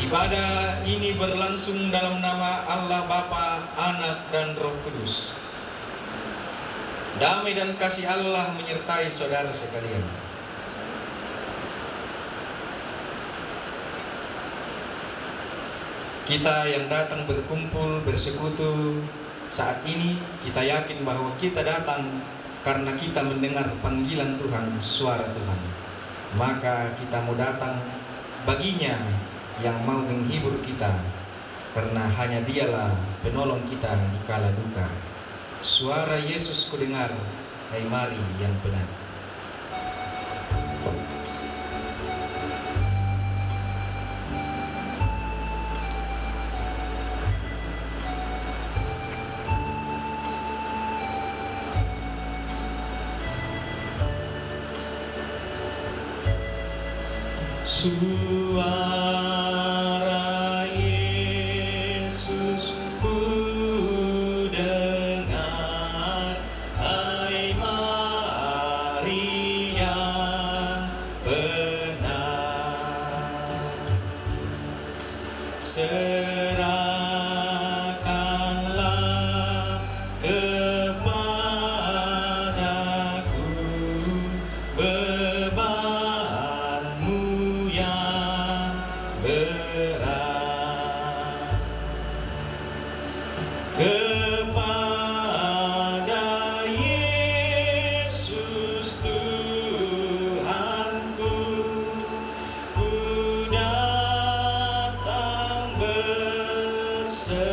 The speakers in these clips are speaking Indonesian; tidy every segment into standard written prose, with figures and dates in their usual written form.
Ibadah ini berlangsung dalam nama Allah Bapa, Anak, dan Roh Kudus. Damai dan kasih Allah menyertai saudara sekalian. Kita yang datang berkumpul, bersekutu saat ini, kita yakin bahwa kita datang karena kita mendengar panggilan Tuhan, suara Tuhan. Maka kita mau datang baginya yang mau menghibur kita, karena hanya Dialah penolong kita di kala duka. Suara Yesus kudengar, hai mari yang benar. Suara Yesus ku dengar, hai mari yang benar. Serahkanlah kepadaku bebanmu yang berat, kepada Yesus Tuhanku ku datang berserah.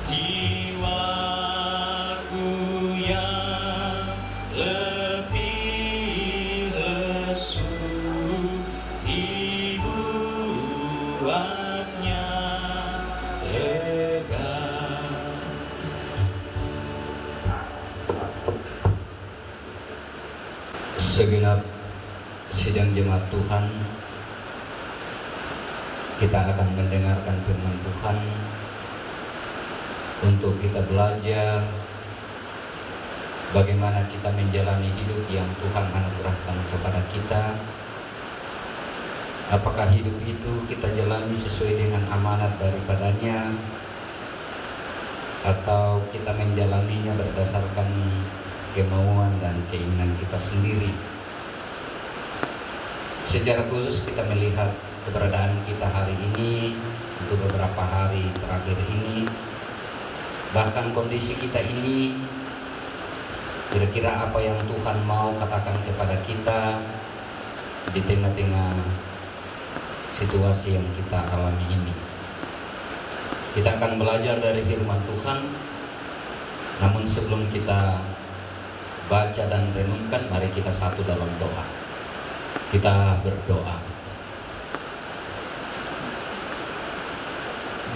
Jiwaku yang letih lesu, ibu jemaat Tuhan, kita akan mendengarkan firman Tuhan untuk kita belajar bagaimana kita menjalani hidup yang Tuhan anugerahkan kepada kita. Apakah hidup itu kita jalani sesuai dengan amanat daripadanya, atau kita menjalaninya berdasarkan kemauan dan keinginan kita sendiri. Secara khusus kita melihat keberadaan kita hari ini, untuk beberapa hari terakhir ini, bahkan kondisi kita ini, kira-kira apa yang Tuhan mau katakan kepada kita di tengah-tengah situasi yang kita alami ini. Kita akan belajar dari firman Tuhan, namun sebelum kita baca dan renungkan, mari kita satu dalam doa. Kita berdoa.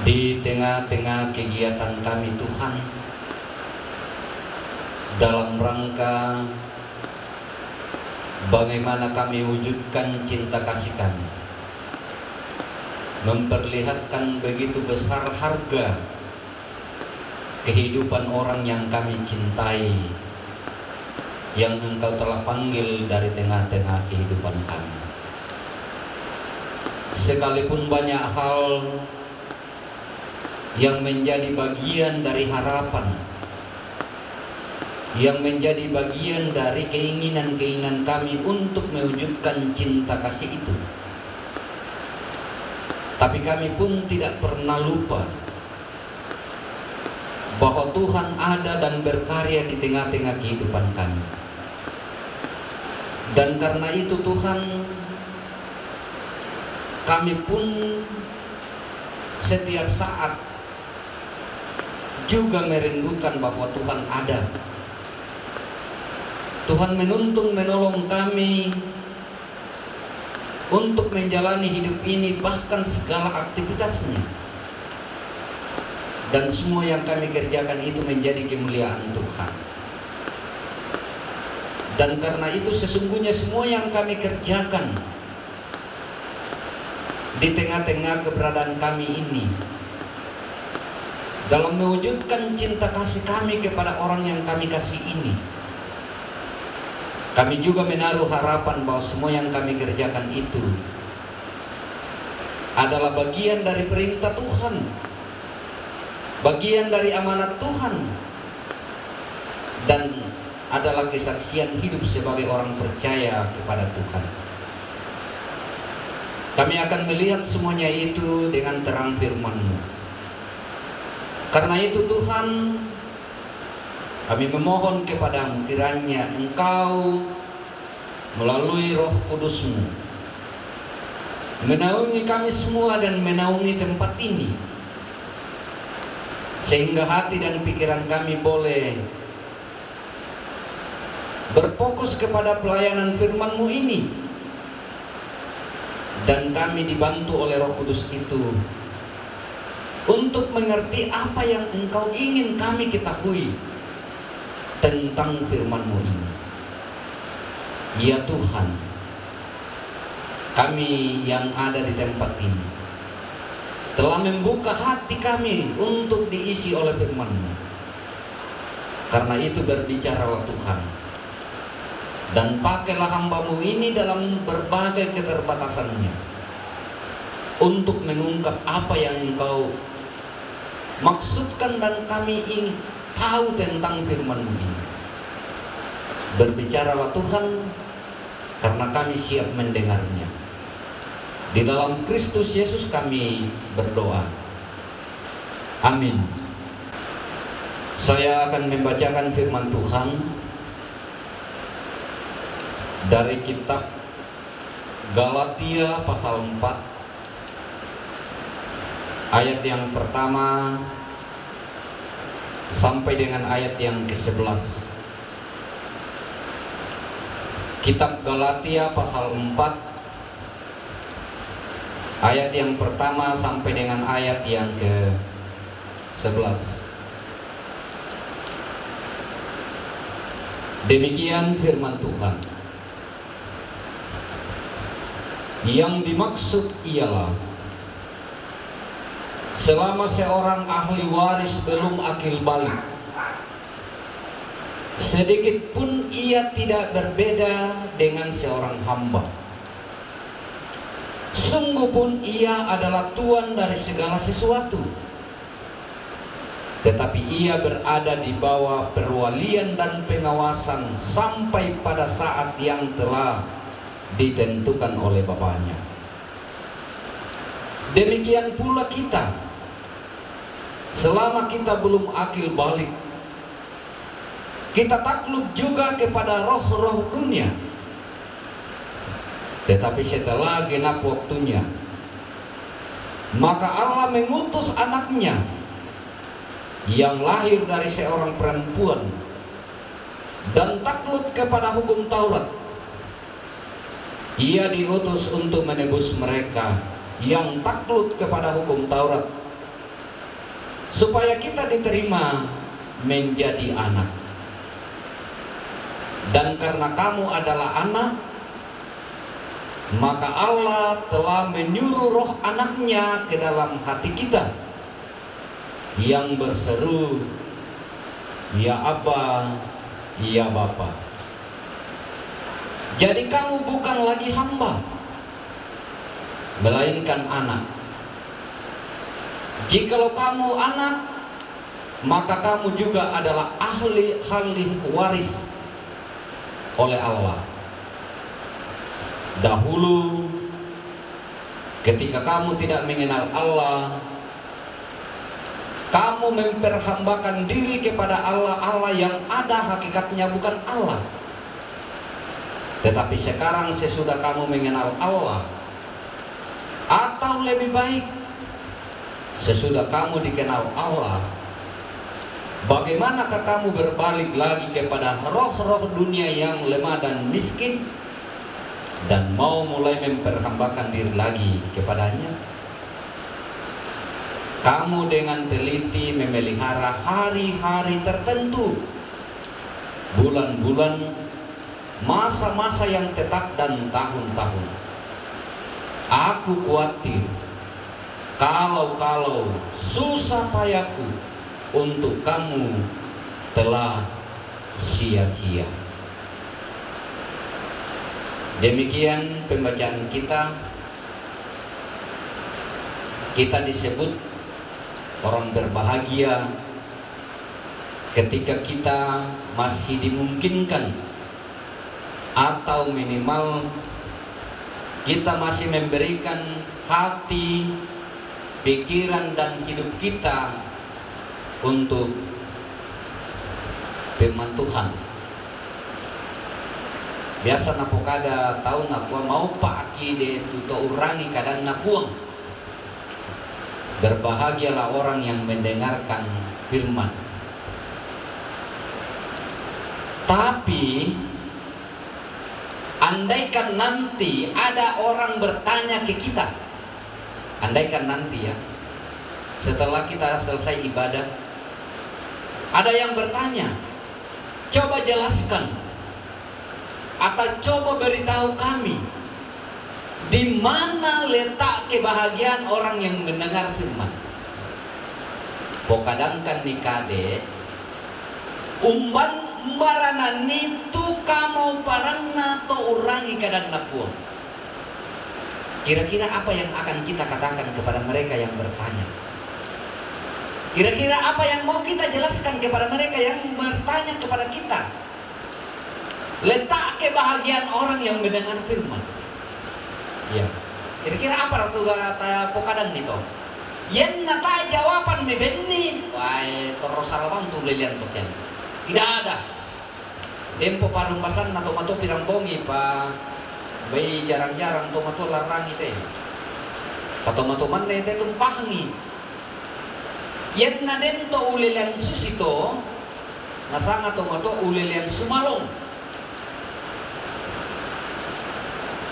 Di tengah-tengah kegiatan kami Tuhan, dalam rangka bagaimana kami wujudkan cinta kasih kami, memperlihatkan begitu besar harga kehidupan orang yang kami cintai, yang Engkau telah panggil dari tengah-tengah kehidupan kami. Sekalipun banyak hal yang menjadi bagian dari harapan, yang menjadi bagian dari keinginan-keinginan kami untuk mewujudkan cinta kasih itu, tapi kami pun tidak pernah lupa bahwa Tuhan ada dan berkarya di tengah-tengah kehidupan kami. Dan karena itu Tuhan, kami pun setiap saat juga merindukan bahwa Tuhan ada. Tuhan menuntun menolong kami untuk menjalani hidup ini, bahkan segala aktivitasnya. Dan semua yang kami kerjakan itu menjadi kemuliaan Tuhan. Dan karena itu sesungguhnya semua yang kami kerjakan di tengah-tengah keberadaan kami ini, dalam mewujudkan cinta kasih kami kepada orang yang kami kasih ini, kami juga menaruh harapan bahwa semua yang kami kerjakan itu adalah bagian dari perintah Tuhan, bagian dari amanat Tuhan, dan adalah kesaksian hidup sebagai orang percaya kepada Tuhan. Kami akan melihat semuanya itu dengan terang firman-Mu. Karena itu Tuhan, kami memohon kepadamu, kiranya Engkau melalui Roh Kudus-Mu menaungi kami semua dan menaungi tempat ini, sehingga hati dan pikiran kami boleh berfokus kepada pelayanan firman-Mu ini, dan kami dibantu oleh Roh Kudus itu untuk mengerti apa yang Engkau ingin kami ketahui tentang firman-Mu ini. Ya Tuhan, kami yang ada di tempat ini telah membuka hati kami untuk diisi oleh firman-Mu. Karena itu berbicaralah Tuhan, dan pakailah hamba-Mu ini dalam berbagai keterbatasannya untuk mengungkap apa yang Engkau maksudkan dan kami ingin tahu tentang firman-Mu ini. Berbicaralah Tuhan, karena kami siap mendengarnya. Di dalam Kristus Yesus kami berdoa. Amin. Saya akan membacakan firman Tuhan dari kitab Galatia pasal 4 ayat yang pertama sampai dengan ayat yang ke-11. Kitab Galatia pasal 4 ayat yang pertama sampai dengan ayat yang ke-11. Demikian firman Tuhan. Yang dimaksud ialah selama seorang ahli waris belum akil balik, sedikit pun ia tidak berbeda dengan seorang hamba. Sungguh pun ia adalah tuan dari segala sesuatu, tetapi ia berada di bawah perwalian dan pengawasan sampai pada saat yang telah ditentukan oleh Bapaknya. Demikian pula kita, selama kita belum akil balik, kita takluk juga kepada roh-roh dunia. Tetapi setelah genap waktunya, maka Allah mengutus anaknya yang lahir dari seorang perempuan dan takluk kepada hukum Taurat. Ia diutus untuk menebus mereka yang takluk kepada hukum Taurat, supaya kita diterima menjadi anak. Dan karena kamu adalah anak, maka Allah telah menyuruh roh anaknya ke dalam hati kita, yang berseru, ya Abba, ya Bapa. Jadi kamu bukan lagi hamba, melainkan anak. Jikalau kamu anak, maka kamu juga adalah ahli waris oleh Allah. Dahulu ketika kamu tidak mengenal Allah, kamu memperhambakan diri kepada Allah yang ada hakikatnya bukan Allah. Tetapi sekarang sesudah kamu mengenal Allah, atau lebih baik sesudah kamu dikenal Allah, bagaimanakah kamu berbalik lagi kepada roh-roh dunia yang lemah dan miskin, dan mau mulai memperhambakan diri lagi kepadanya? Kamu dengan teliti memelihara hari-hari tertentu, bulan-bulan, masa-masa yang tetap dan tahun-tahun. Aku khawatir kalau susah payahku untuk kamu telah sia-sia. Demikian pembacaan kita. Kita disebut orang berbahagia ketika kita masih dimungkinkan, atau minimal kita masih memberikan hati, pikiran, dan hidup kita untuk firman Tuhan. Biasa napokada tahu nakua mau paki de tuto urangi kadang napuang. Berbahagialah orang yang mendengarkan firman. Tapi andaikan nanti ada orang bertanya ke kita, andaikan nanti ya, setelah kita selesai ibadah, ada yang bertanya, coba jelaskan atau coba beritahu kami, di mana letak kebahagiaan orang yang mendengar firman. Pokadangkan nikade umbarana nitu kamu parangna to urangi kadan napuang. Kira-kira apa yang akan kita katakan kepada mereka yang bertanya? Kira-kira apa yang mau kita jelaskan kepada mereka yang bertanya kepada kita? Letak kebahagiaan orang yang mendengar firman. Ya. Kira-kira apa ratu kata pokadan nito? Yen nata jawaban ni benni, wai torosalwan tu lilian token. Tidak ada. Tempo parumbasan na tomato pirang bongi pa bay jarang-jarang tomato larang ite. Patomato man na ite tumpahangi. Yen na dento ulilian susito, nasanga tomato ulilian sumalong.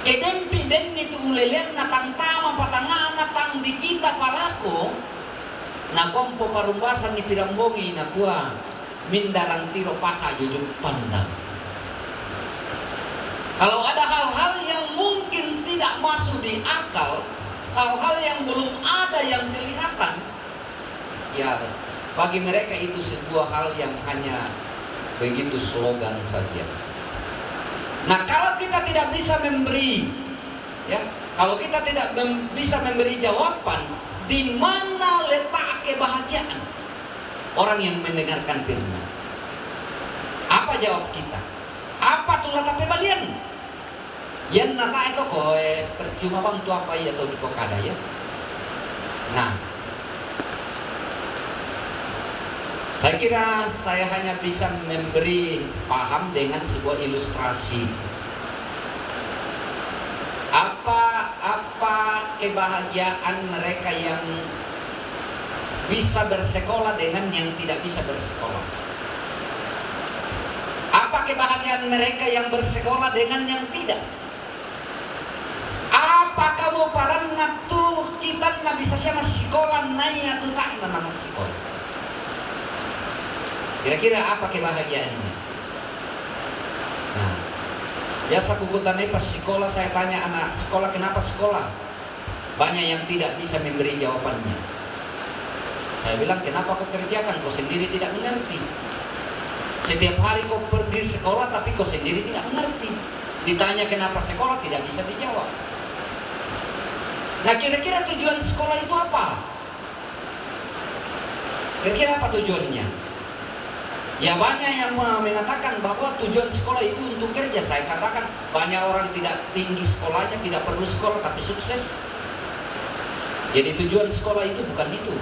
Kedempi den itu ulilian na tangtama patangan na tang di kita palako, na kompo parumbasan ni pirang bongi na kuha mindarang tiro pasa jujur pandang. Kalau ada hal-hal yang mungkin tidak masuk di akal, hal-hal yang belum ada yang kelihatan, ya bagi mereka itu sebuah hal yang hanya begitu slogan saja. Nah, kalau kita tidak bisa memberi, ya, kalau kita tidak bisa memberi jawaban, di mana letak kebahagiaan orang yang mendengarkan firman? Apa jawab kita? Apa tulah tapi balian? Yan nata itu koe percuma bang tu apa ya atau di pokada ya. Nah, saya kira saya hanya bisa memberi paham dengan sebuah ilustrasi. Apa kebahagiaan mereka yang bisa bersekolah dengan yang tidak bisa bersekolah? Apa kebahagiaan mereka yang bersekolah dengan yang tidak? Apa kamu parang tuh kita nggak bisa sama sekolah nanya tuh tak nama sekolah? Kira-kira apa kebahagiaannya? Nah, biasa kukutannya pas sekolah saya tanya anak sekolah kenapa sekolah? Banyak yang tidak bisa memberi jawabannya. Saya bilang kenapa kau kerjakan? Kau sendiri tidak mengerti. Setiap hari kau pergi sekolah tapi kau sendiri tidak mengerti. Ditanya kenapa sekolah tidak bisa dijawab. Nah, kira-kira tujuan sekolah itu apa? Kira-kira apa tujuannya? Ya banyak yang mengatakan bahwa tujuan sekolah itu untuk kerja. Saya katakan banyak orang tidak tinggi sekolahnya, tidak perlu sekolah tapi sukses. Jadi tujuan sekolah itu bukan itu.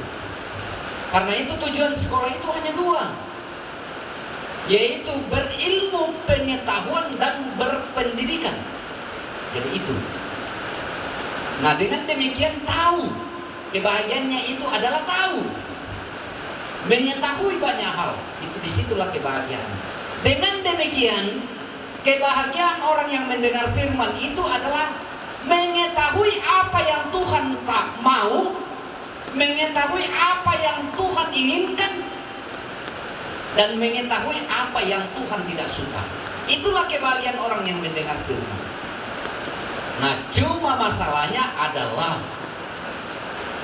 Karena itu tujuan sekolah itu hanya dua, yaitu berilmu, pengetahuan, dan berpendidikan. Jadi itu. Nah, dengan demikian tahu, kebahagiaannya itu adalah tahu, mengetahui banyak hal. Itu disitulah kebahagiaan. Dengan demikian, kebahagiaan orang yang mendengar firman itu adalah mengetahui apa yang Tuhan tak mau, mengetahui apa yang Tuhan inginkan, dan mengetahui apa yang Tuhan tidak suka. Itulah kebahagiaan orang yang mendengar firman. Nah, cuma masalahnya adalah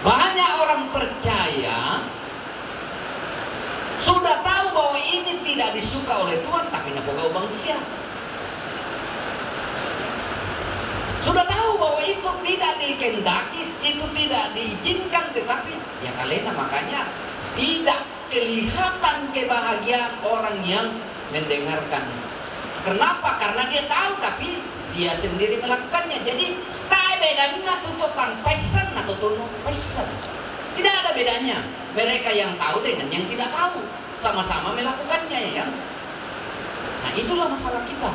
banyak orang percaya sudah tahu bahwa ini tidak disuka oleh Tuhan, tapi napoga ubang sia. Sudah tahu bahwa itu tidak dikehendaki, itu tidak diizinkan, tetapi ya kalena makanya tidak kelihatan kebahagiaan orang yang mendengarkan. Kenapa? Karena dia tahu tapi dia sendiri melakukannya. Jadi tak bedanya tuntutan pesan atau tuntutan pesan. Tidak ada bedanya. Mereka yang tahu dengan yang tidak tahu sama-sama melakukannya, ya. Nah, itulah masalah kita.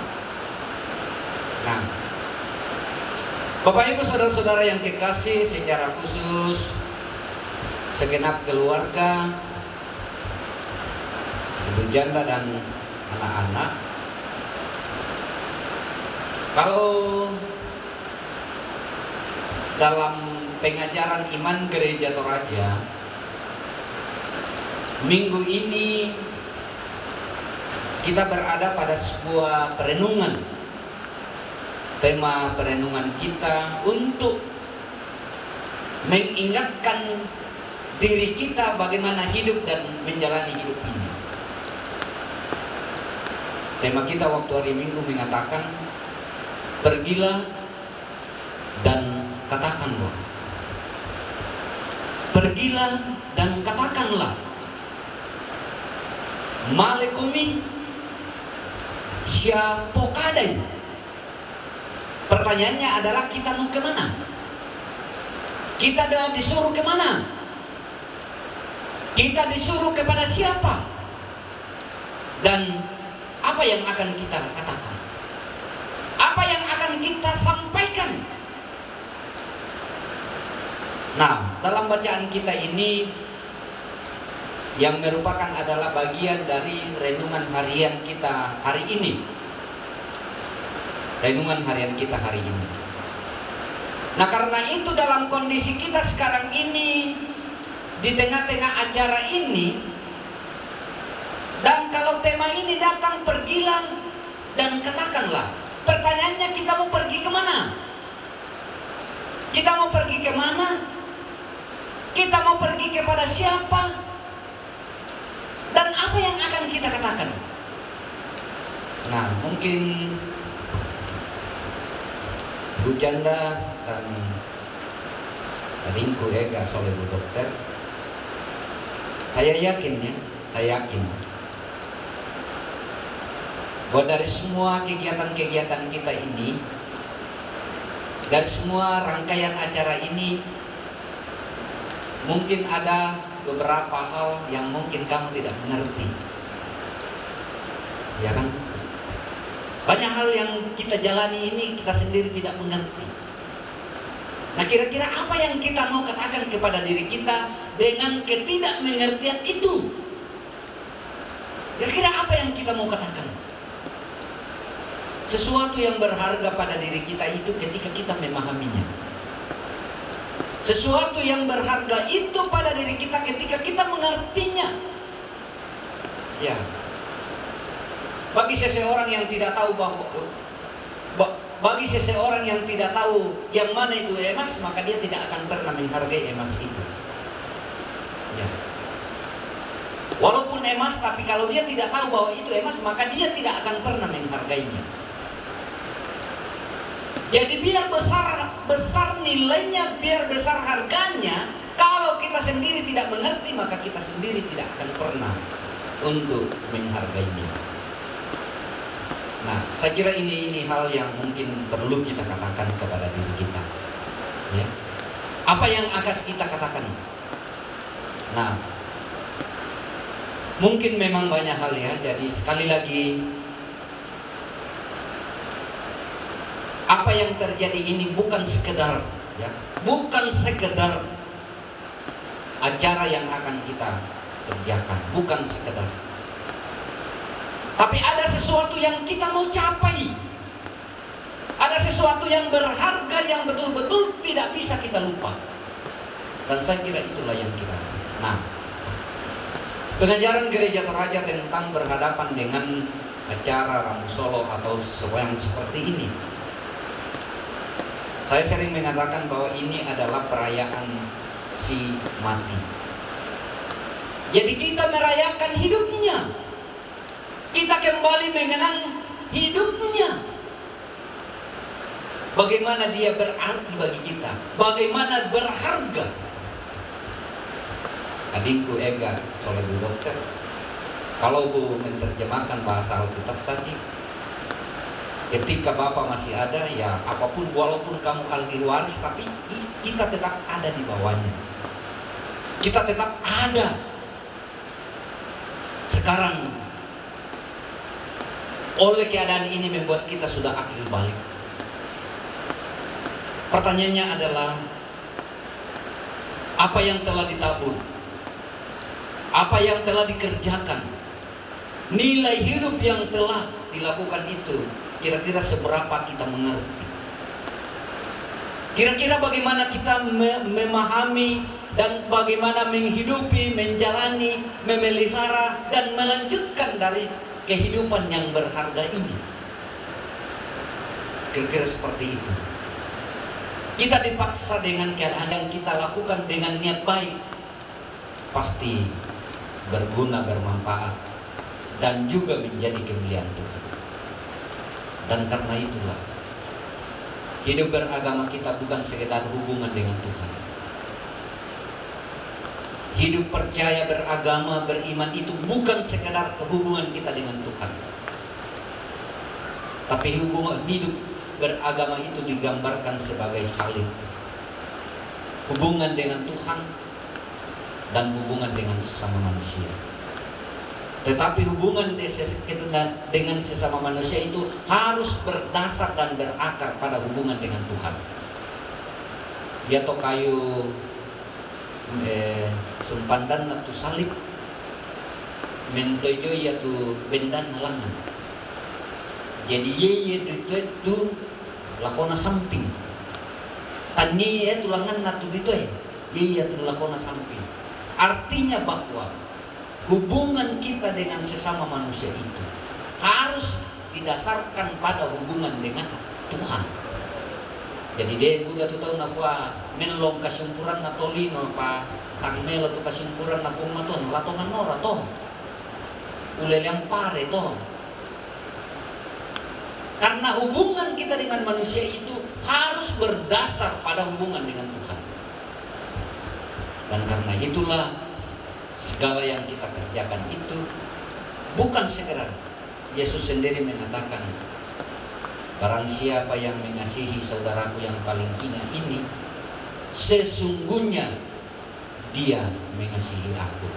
Nah, Bapak Ibu saudara-saudara yang kekasih, secara khusus segenap keluarga, ibu janda dan anak-anak, kalau dalam pengajaran iman Gereja Toraja minggu ini kita berada pada sebuah perenungan. Tema perenungan kita untuk mengingatkan diri kita bagaimana hidup dan menjalani hidup ini. Tema kita waktu hari Minggu mengatakan pergilah dan katakanlah. Pergilah dan katakanlah. Malekumi siapokadai. Pertanyaannya adalah kita mau kemana? Kita disuruh kemana? Kita disuruh kepada siapa? Dan apa yang akan kita katakan? Apa yang akan kita sampaikan? Nah, dalam bacaan kita ini yang merupakan adalah bagian dari renungan harian kita hari ini. Renungan harian kita hari ini. Nah, karena itu dalam kondisi kita sekarang ini, di tengah-tengah acara ini, dan kalau tema ini datang, pergilah dan katakanlah. Pertanyaannya, kita mau pergi kemana? Kita mau pergi kemana? Kita mau pergi kepada siapa? Dan apa yang akan kita katakan? Nah, mungkin Bu Janda dan adingku Ega soal Bu Dokter, saya yakin bahwa dari semua kegiatan-kegiatan kita ini, dari semua rangkaian acara ini, mungkin ada beberapa hal yang mungkin kamu tidak mengerti, ya kan? Banyak hal yang kita jalani ini kita sendiri tidak mengerti. Nah, kira-kira apa yang kita mau katakan kepada diri kita dengan ketidakmengertian itu? Kira-kira apa yang kita mau katakan? Sesuatu yang berharga pada diri kita itu ketika kita memahaminya. Sesuatu yang berharga itu pada diri kita ketika kita mengertinya. Ya. Bagi seseorang yang tidak tahu bagi seseorang yang tidak tahu yang mana itu emas, maka dia tidak akan pernah menghargai emas itu. Ya. Walaupun emas, tapi kalau dia tidak tahu bahwa itu emas, maka dia tidak akan pernah menghargainya. Jadi biar besar nilainya, biar besar harganya, kalau kita sendiri tidak mengerti, maka kita sendiri tidak akan pernah untuk menghargainya. Nah, saya kira ini hal yang mungkin perlu kita katakan kepada diri kita. Ya. Apa yang akan kita katakan? Nah, mungkin memang banyak hal ya. Jadi sekali lagi, apa yang terjadi ini bukan sekedar acara yang akan kita kerjakan, bukan sekedar. Tapi ada sesuatu yang kita mau capai. Ada sesuatu yang berharga yang betul-betul tidak bisa kita lupa. Dan saya kira itulah yang kita. Nah, pengajaran gereja Toraja tentang berhadapan dengan acara Ramu Solo atau yang seperti ini, saya sering mengatakan bahwa ini adalah perayaan si mati. Jadi kita merayakan hidupnya. Kita kembali mengenang hidupnya. Bagaimana dia berarti bagi kita, bagaimana berharga. Adikku Ega soal Bu Dokter, kalau Bu menerjemahkan bahasa Alkitab tadi, ketika Bapak masih ada, ya apapun, walaupun kamu ahli waris, tapi kita tetap ada di bawahnya. Kita tetap ada. Sekarang oleh keadaan ini membuat kita sudah akil balik. Pertanyaannya adalah, apa yang telah ditabur? Apa yang telah dikerjakan? Nilai hidup yang telah dilakukan itu, kira-kira seberapa kita mengerti? Kira-kira bagaimana kita memahami dan bagaimana menghidupi, menjalani, memelihara, dan melanjutkan dari kehidupan yang berharga ini? Kira-kira seperti itu. Kita dipaksa dengan keadaan yang kita lakukan dengan niat baik, pasti berguna, bermanfaat, dan juga menjadi kemuliaan Tuhan. Dan karena itulah hidup beragama kita bukan sekedar hubungan dengan Tuhan. Hidup percaya, beragama, beriman itu bukan sekedar hubungan kita dengan Tuhan. Tapi hubungan hidup beragama itu digambarkan sebagai salib. Hubungan dengan Tuhan dan hubungan dengan sesama manusia. Tetapi hubungan dengan sesama manusia itu harus berdasar dan berakar pada hubungan dengan Tuhan. Dia to kayu sumpandan na tu salib mentoyo ya tu bendan nalangan. Jadi ye itu lakona samping. Tani ya tulangan na tu ditoy. Ye tu lakona samping. Artinya bahwa hubungan kita dengan sesama manusia itu harus didasarkan pada hubungan dengan Tuhan. Jadi dia Buddha tu tahu nak buat melong kasimpuran na tolino pa tang melo tu kasimpuran na pumaton latongan nora to ulel yang pare to. Karena hubungan kita dengan manusia itu harus berdasar pada hubungan dengan Tuhan. Dan karena itulah segala yang kita kerjakan itu bukan sekedar. Yesus sendiri mengatakan, barang siapa yang mengasihi saudaraku yang paling hina ini, sesungguhnya dia mengasihi aku.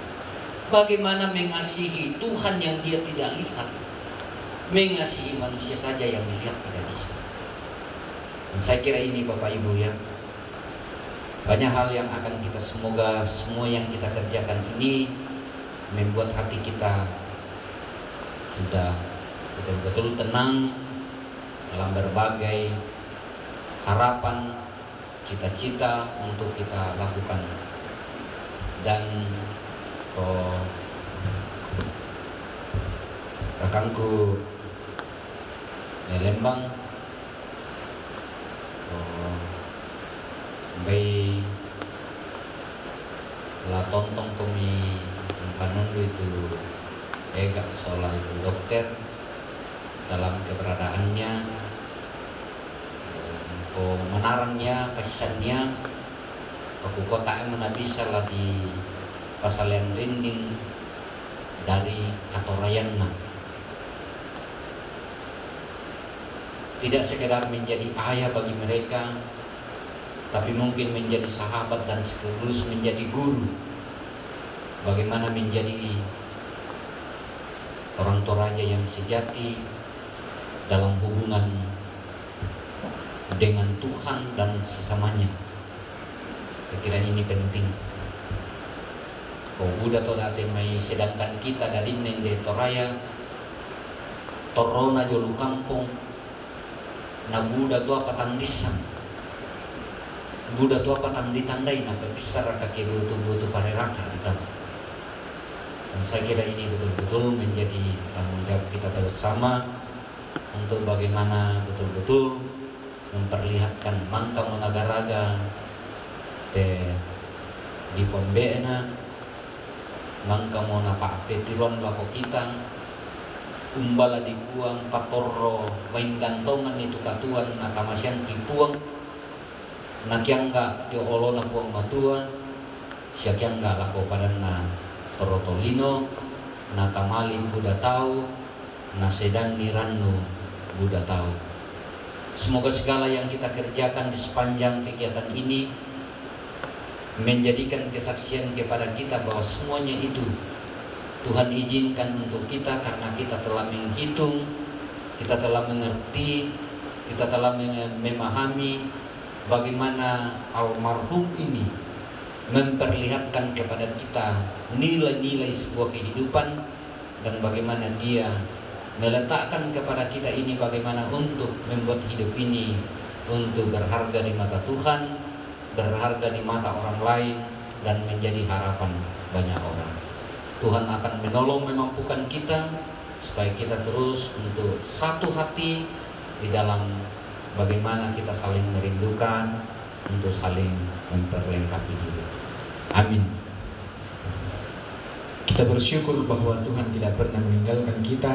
Bagaimana mengasihi Tuhan yang dia tidak lihat? Mengasihi manusia saja yang dilihat tidak bisa. Dan saya kira ini Bapak Ibu ya, banyak hal yang akan kita semoga semua yang kita kerjakan ini membuat hati kita sudah betul-betul tenang dalam berbagai harapan, cita-cita untuk kita lakukan. Dan kakangku Lembang bay la tontong kami panundu itu egak soal dokter dalam keberadaannya, menarangnya, pesannya, aku kota yang bisa lah di pasal yang rinding dari Katorayanna. Tidak sekedar menjadi ayah bagi mereka, tapi mungkin menjadi sahabat dan sekaligus menjadi guru. Bagaimana menjadi orang Toraja yang sejati dalam hubungan dengan Tuhan dan sesamanya. Pikiran ini penting. Kau Buddha toda temai sedangkan kita dari nende Toraya Torona jolu kampung na Buddha tua patang disang. Buddha tua patang ditandai na besar kaki butuh pareraka kita. Dan saya kira ini betul-betul menjadi tanggung jawab kita bersama untuk bagaimana betul-betul memperlihatkan mangka monagaraga di Pombena, mangka mona pak petiron lako kita, umbala di kuang patorro main gantongan itu katuan nakamasian tipuang, nakyangga di olo na puang matuan, siakyangga lako padan na Torotolino, na kamali Buddha tahu, na sedang niranu Buddha tahu. Semoga segala yang kita kerjakan di sepanjang kegiatan ini menjadikan kesaksian kepada kita bahwa semuanya itu Tuhan izinkan untuk kita karena kita telah menghitung, kita telah mengerti, kita telah memahami bagaimana almarhum ini memperlihatkan kepada kita nilai-nilai sebuah kehidupan dan bagaimana dia meletakkan kepada kita ini bagaimana untuk membuat hidup ini untuk berharga di mata Tuhan, berharga di mata orang lain, dan menjadi harapan banyak orang. Tuhan akan menolong memampukan kita supaya kita terus untuk satu hati di dalam bagaimana kita saling merindukan untuk saling memperlengkapi diri. Amin. Kita bersyukur bahwa Tuhan tidak pernah meninggalkan kita,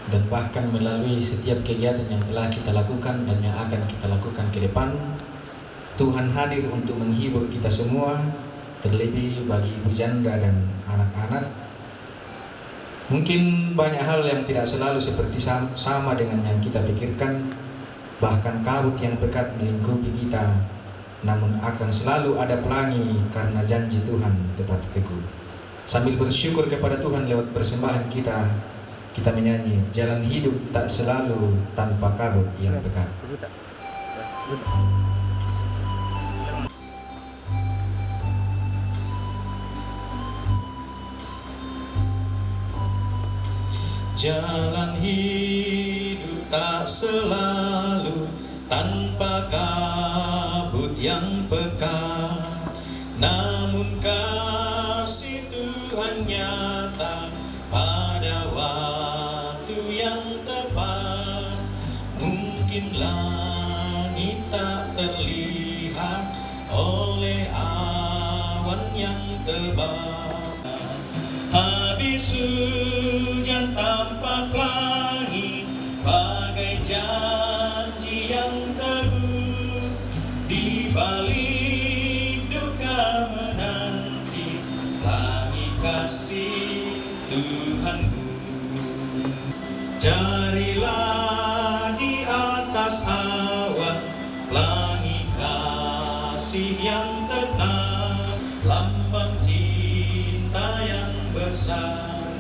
dan bahkan melalui setiap kegiatan yang telah kita lakukan dan yang akan kita lakukan ke depan, Tuhan hadir untuk menghibur kita semua, terlebih bagi ibu janda dan anak-anak. Mungkin banyak hal yang tidak selalu seperti sama dengan yang kita pikirkan, bahkan kabut yang pekat melingkupi kita, namun akan selalu ada pelangi karena janji Tuhan tetap teguh. Sambil bersyukur kepada Tuhan lewat persembahan kita menyanyi, jalan hidup tak selalu tanpa kabut yang pekat. Jalan hidup tak selalu tanpa kabut yang pekat, namun kasih Tuhan nyata pada waktu yang tepat. Mungkin langit yang tebal. Habis hujan tampak langit bagai janji yang teguh. Di balik duka menanti langit kasih Tuhanmu. Carilah di atas awan langit kasih yang tetap, lambang cinta yang besar.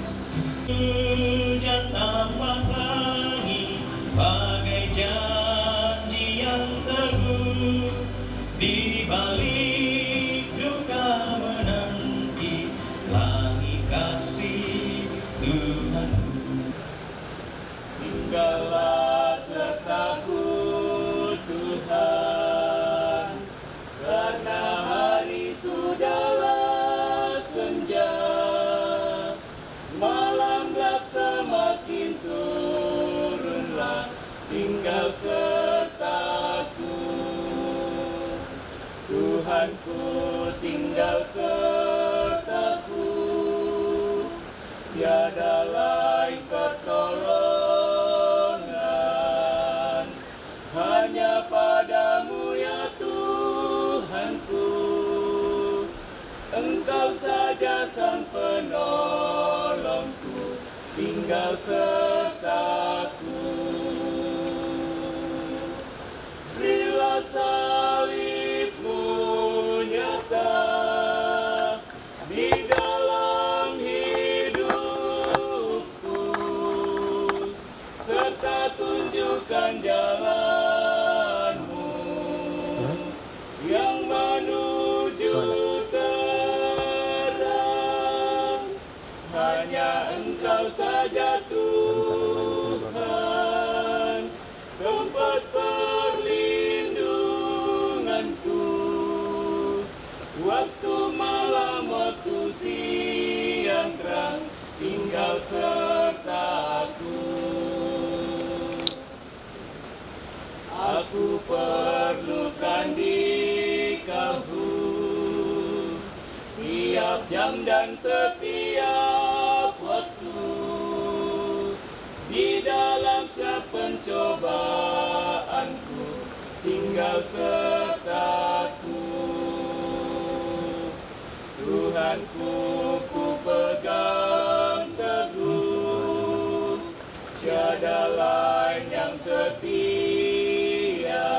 Hujan tampak langit bagai janji yang teguh. Di balik duka menanti langit kasih Tuhanku. Tinggallah sertaku Tuhan, karena hari sudahlah senja, malam gelap semakin turunlah, tinggal sertaku. Tuhanku tinggal sertaku, tiada lain pertolongan, hanya padamu ya Tuhanku. Engkau saja sang penolongku, tinggal sertaku. Berilah salibmu nyata di dalam hidupku, serta tunjukkan jalanmu yang menuju terang. Hanya Engkau saja Tuhan, tempat perlindunganku, waktu malam, waktu siang terang, tinggal sertaku. Aku perlukan dikau tiap jam dan setiap waktu, di dalam setiap pencobaanku, tinggal sertaku. Tuhanku ku pegang teguh, tiada lain yang setia,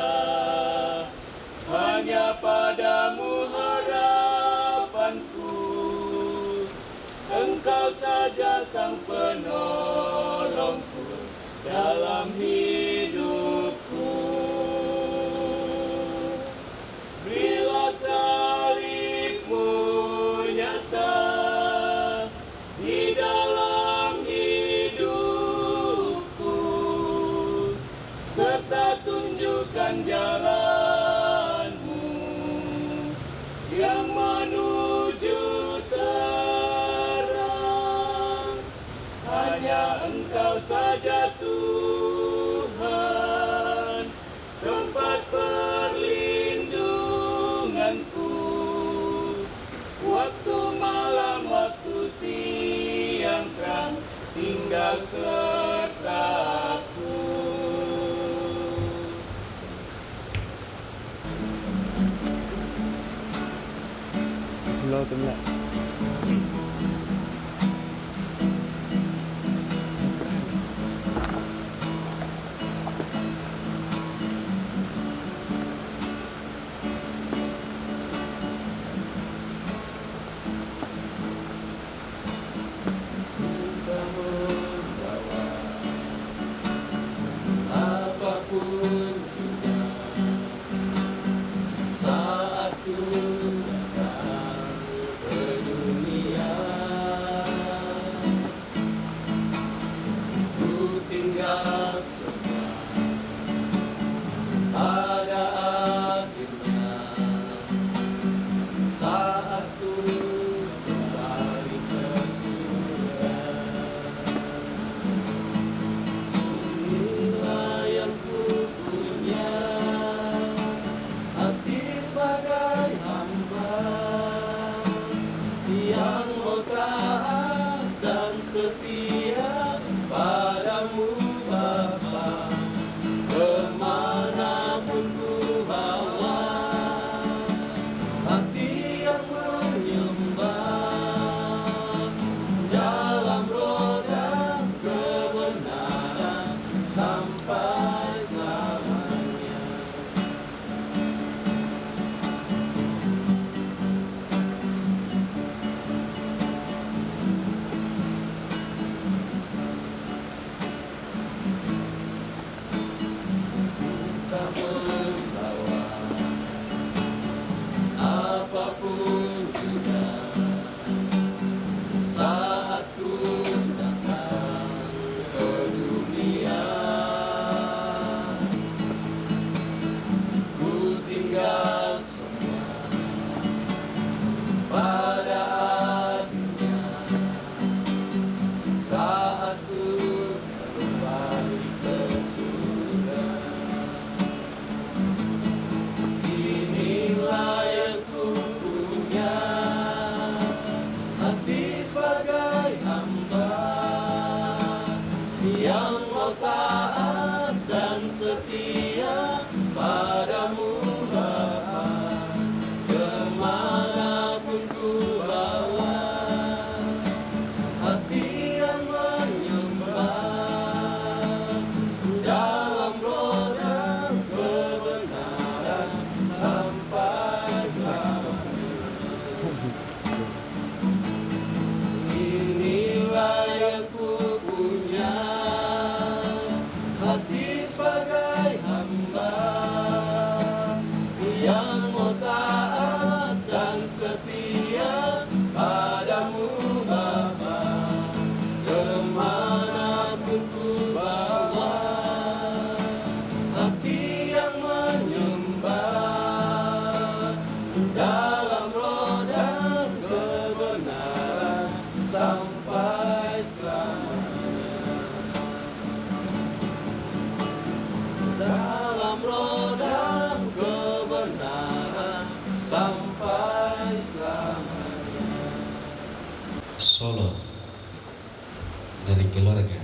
hanya padamu harapanku. Engkau saja sang penolongku dalam hidupku. Berilah salibmu nyata di dalam hidupku, serta tunjukkan jalanmu yang menuju terang. Hanya Engkau saja Tuhan, tempat perlindunganku, waktu malam, waktu siang terang, tinggal sertaku. Hello, Tumla. Apapun juga saat ku datang ke dunia, setia padamu Bapa, kemanapun ku bawa hati yang menyembah dalam roh dan kebenaran sampai selamanya. Dalam roh dan kebenaran sampai selamanya. Solo dari keluarga.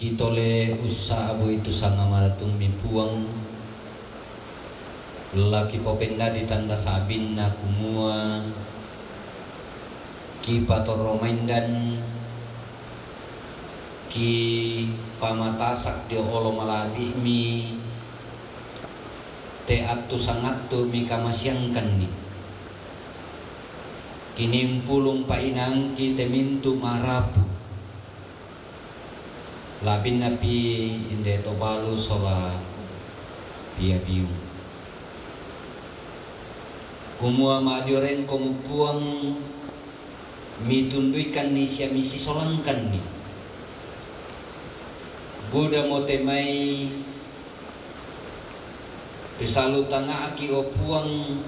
kitole usaha abo itu sanga maratung mipuang laki popenda di tanda sabin na kumua ki patoromaindan ki pamatasak di olo malabi mi te atu sangattu mi kamasyangkan ni kinimpulung painang ki temintu marapu labin napi inde tobalu sola pia biung kumua madioren komupuang mitunduikan ni siya misi solangkan ni Buddha motemai pisalu tanga aki opuang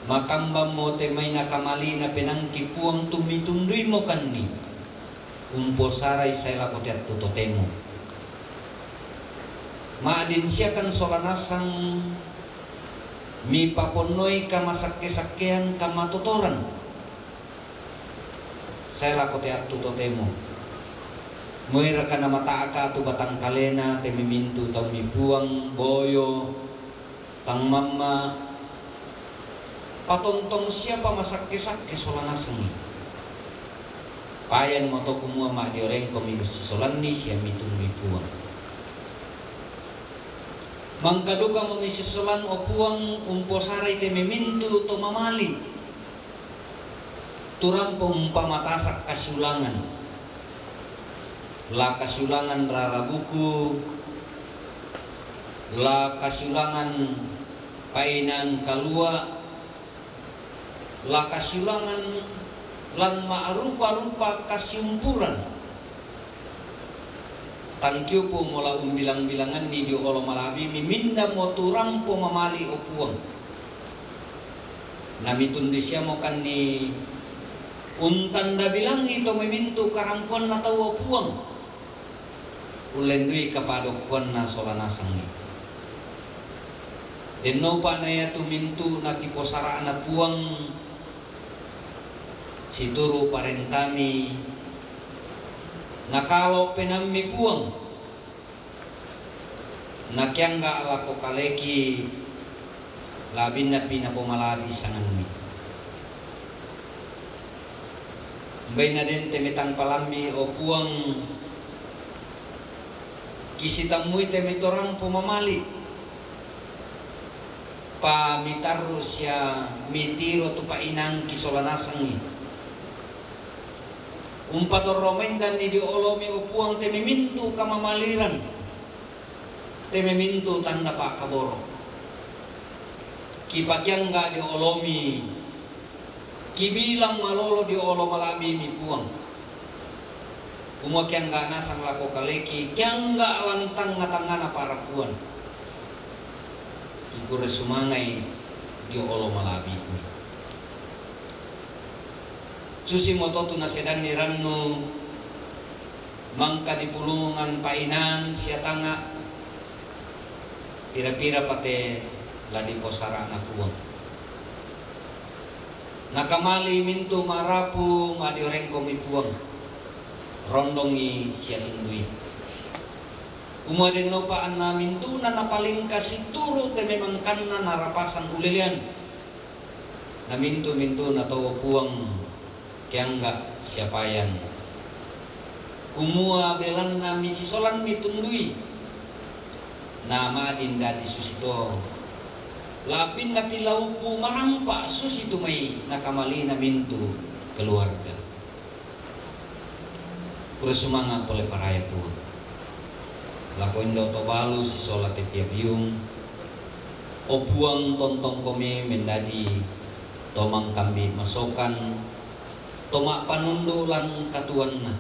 makambam motemai nakamali na penangki puang tumitundui mo kanni umpo sarai saya lakotiat tutotemo maadin siya kan solanasang mi paponoi kamasakke-sakkean kamatotoran saya lakotiat tutotemo Muira ka na mataaka tu batang kalena temimintu tau mipuang boyo tang mama patontong siapa masakke-sakke solanasangi payan moto kumua ma dioreng komiusi solani siya mitun mipuang mangkaduka momisi solan opuang umposaray temimintu to mamali turampong pamatasak kasulangan la kasulangan rara buku la kasulangan painan kalua la kasulangan lan maarupa-rupa kasyumpuran tangkyo po mula umbilang-bilangan ni di olo malabi miminda mo turampo mamali opuang namitundi siya mo kan ni untanda bilang ito mimintu karampon na tawa opuang ulendui kapadokwan na solanasang denno pa na ya tumintu na kiposara na puang situru parentami nakalo penammi puang nakyangga ala ko kaleki labin na pinapomalabi sanganmi mbay na din temitang palami o puang kisitamuy temitorang pumamali pamitaro siya mitiro tu painang kisolanasangi umpatorromendan ni di olomi upuang temimintu kamamaliran temimintu tanda pa kaboro kipakyang ga di olomi kibilang malolo di olo malabi mi puang umakyang ga nasang lako kaleki kyang ga lantang ngatangana para puan kikure sumangay di olo malabi susi mototu na sedan ni ranno mangka di pulungan painan siya tanga pira-pira pate ladi posara na puang nakamali mintu marapu madioreng komi puang rondongi siya tundui umaden no paan na mintu na napaling kasi turo te memang kanna narapasan ulilian na mintu na tawo puang kiyangga siapayan kumua belan na misisolan mitundui na maadin dati susito lapin na pilaw po marampa susito may nakamali na mintu keluarga pura sumanga pole paraya po lakoindo tobalu si solat tiap yung o buang tontong kami mendadi tomang kambi masokan tomak panundulan katuan na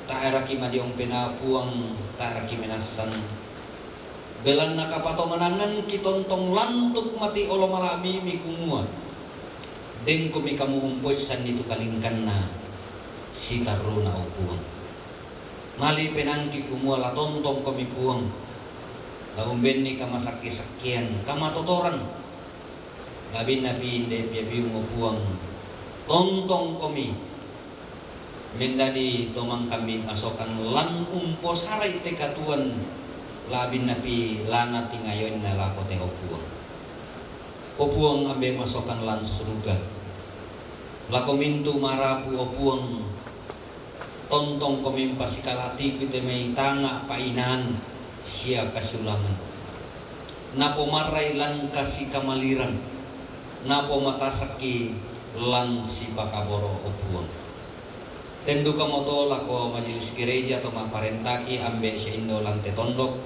taeraki madiong penapuang taeraki menasan belan nakapatomanan kitontong lantuk mati olo malabi mikumua deng kumi kamu umpoy san itu kalingkan na si taru na upuang mali penangki kumua la tontong kami puang la umben ni kamasaki-sakian kamatotoran labin nabi inde piabiung upuang tontong kami mendadi tomang kami pasokan lan umpo sarai te katuan labin napi lana tingayon na lako te opuang ambe masokan lan surga lako mintu marapu opuang tontong komimpa sikalati kita may tanga painan siya kasulangan napo maray lan kasi kamaliran napo matasaki lan si pakaboro opuang tendu kamoto lako majelis gereja atau maparentaki ambe si indo lan te tondok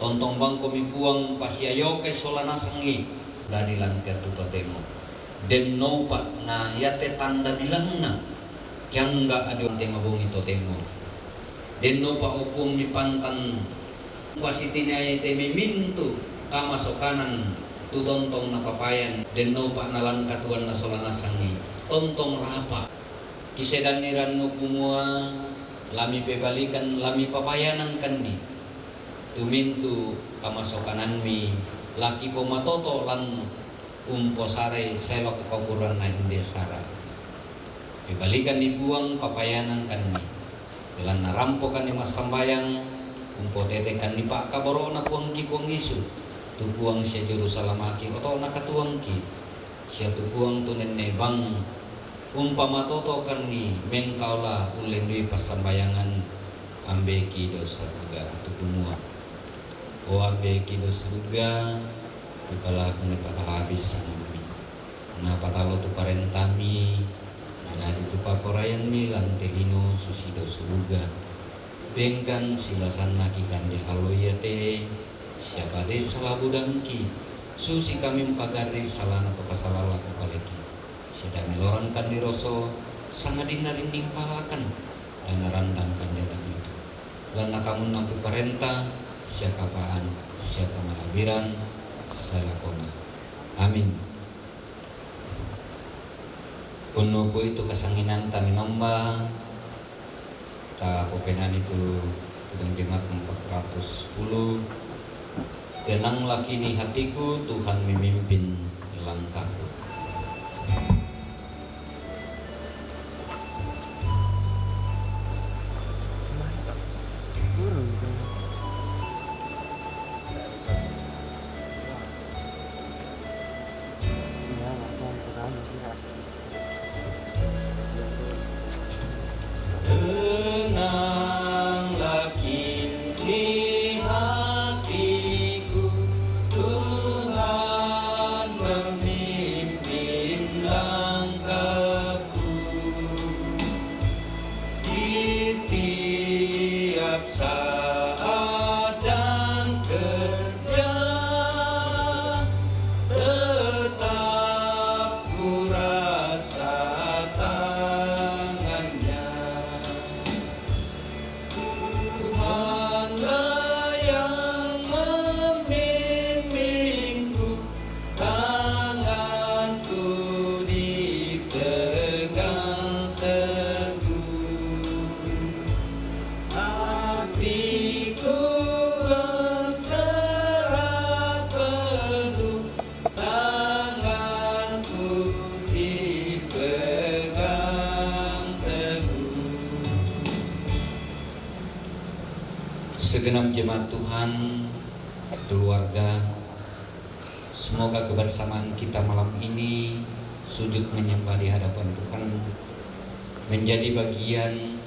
tontong bang komipuang pasiayo kay solana sangi dari lan tuto temo den no pa na yate tanda dilangna yang enggak ada tema bungi to temo den no pa opung ni pantan wasitina yate mintu kamasokanan tu tontong na papayan den no pa nalan katuan na solana sangi tontong rapa kisedaniran no kumua lami pebalikan lami papayanan kandi tumintu kamasokanan mi laki pomatoto lan umpo sare selok kaukuran na hindi sara dibalikan dibuang papayanan kami lan narampo kan ni masambayang umpo tete kan ni pak kaboro na puang ki puang isu tupuang siya Jerusalemaki oto nakatuang ki siya tupuang tunen ne bang umpamatoto kan ni mengkaula ulendui pasambayangan ambe ki dosa juga tukumua o ambe ki dosa juga kepala kami bakal habis sama mi na patalo tu parentami na itu paporayan mi lan telino susido suluga bengkan silasan naki kande aloya te siapa des salabudangki susi kami mpagari salana to kasalala ko kaleki sedang meloran kandi roso sangat dinarinding palakan dan narandangkan datang itu lan nakamun nampu parenta siakapaan siaka malabiran salakona amin. Puno po itu kasanginan kami namba ta popenan itu tudang jemaat 410 tenang laki ni hatiku Tuhan memimpin langkahku. Segenap jemaat Tuhan, keluarga, semoga kebersamaan kita malam ini sujud menyembah di hadapan Tuhan menjadi bagian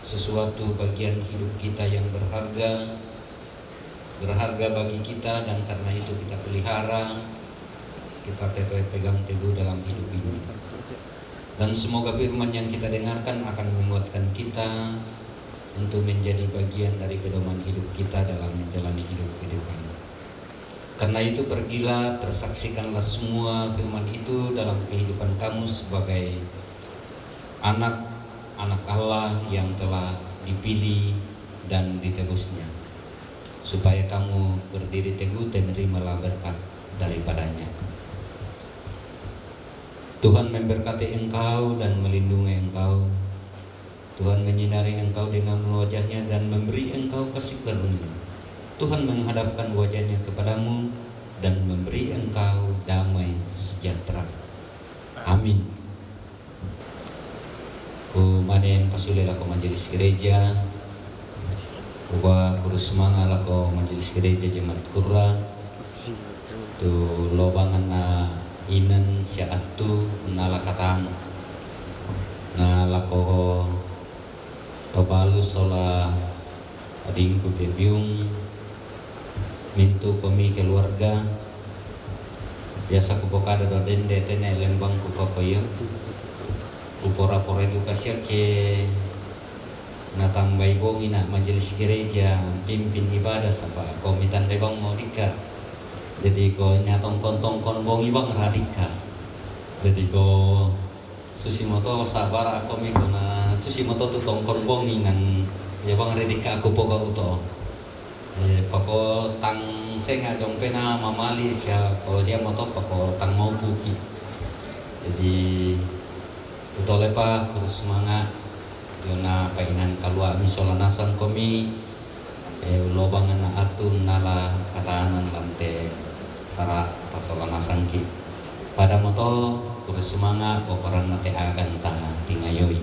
sesuatu bagian hidup kita yang berharga bagi kita, dan karena itu kita pelihara, kita pegang teguh dalam hidup ini. Dan semoga firman yang kita dengarkan akan menguatkan kita untuk menjadi bagian dari pedoman hidup kita dalam menjalani hidup ke depan. Karena itu pergilah, persaksikanlah semua firman itu dalam kehidupan kamu sebagai anak Allah yang telah dipilih dan ditebusnya, supaya kamu berdiri teguh dan terimalah berkat daripadanya. Tuhan memberkati engkau dan melindungi engkau. Tuhan menyinari engkau dengan wajahnya dan memberi engkau kasih karunia. Tuhan menghadapkan wajahnya kepadamu dan memberi engkau damai sejahtera. Amin. ku manen pasule lako majelis gereja, uga kurus semanga lako majelis gereja jemaat Qurra, tu lobangan na inan sia atu na lakatan na lako pabalu sola adingku bebiung mintu kami keluarga biasa ku pokada do dende tene lembang ku papayo upora-pora edukasi ke natambai bongi na majelis gereja pimpin ibadah sapa komitan lebang mau dika jadi ko nyatongkon bongi bang radika jadi ko susimoto sabar aku mi kona susimoto tu tongkon bongi ngan ya bang radika aku poga uto pako tang senga jong pena mamali sia ko dia moto pako tang mau buki jadi utole pa kurus semangat diona painan kalua misola nasan komi lobangan na atun nala katanan lante sara pasola nasan ki pada moto kurus semangat okoran nate akan tanah tingayoi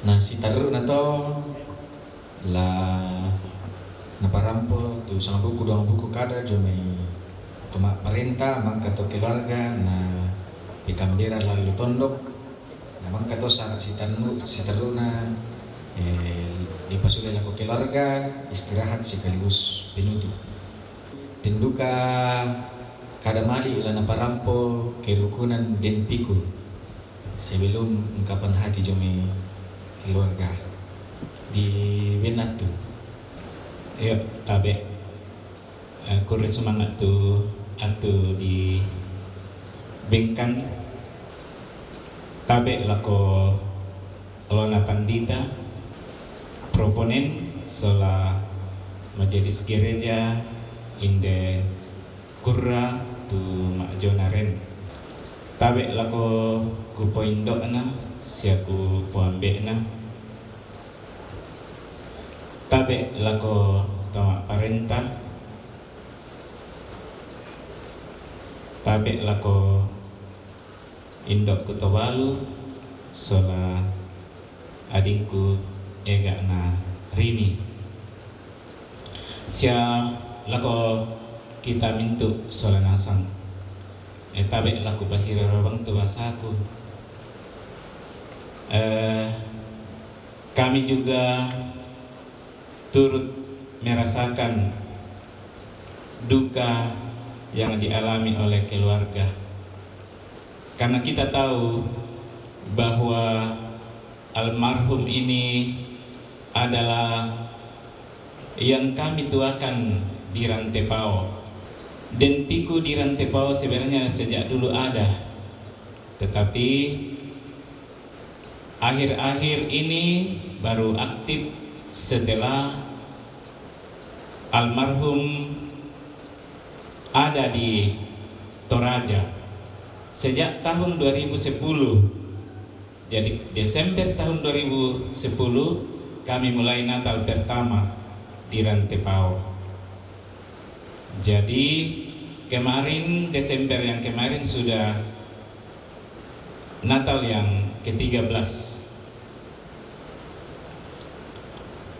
Nah si taru na to la naparampo tu sang buku dua buku kada jome tuma perintah mangka to keluarga na pikambira lalu tondok namang kato sa si taruna di pasule lako keluarga istirahat sekaligus penutup tinduka kada mali ila naparampo kerukunan den piku sebelum ungkapan hati jome keluarga di Wenatu. Yo tabe kure semangat tu atu di bengkan tabe lako lona pandita proponen sola majelis gereja inde Qurra tu mak jonaren tabe lako kupo indok na siaku poambe na tabe lako tamak parentah tabe lako indok kutowalu sola adingku ega na rini sia lako kita mintu sola nasang tabe laku pasira robang tu basaku kami juga turut merasakan duka yang dialami oleh keluarga karena kita tahu bahwa almarhum ini adalah yang kami tuakan di Rantepao dan piku di Rantepao sebenarnya sejak dulu ada tetapi akhir-akhir ini baru aktif setelah almarhum ada di Toraja sejak tahun 2010. Jadi Desember tahun 2010 kami mulai Natal pertama di Rantepao. Jadi kemarin Desember yang kemarin sudah Natal yang ke-13.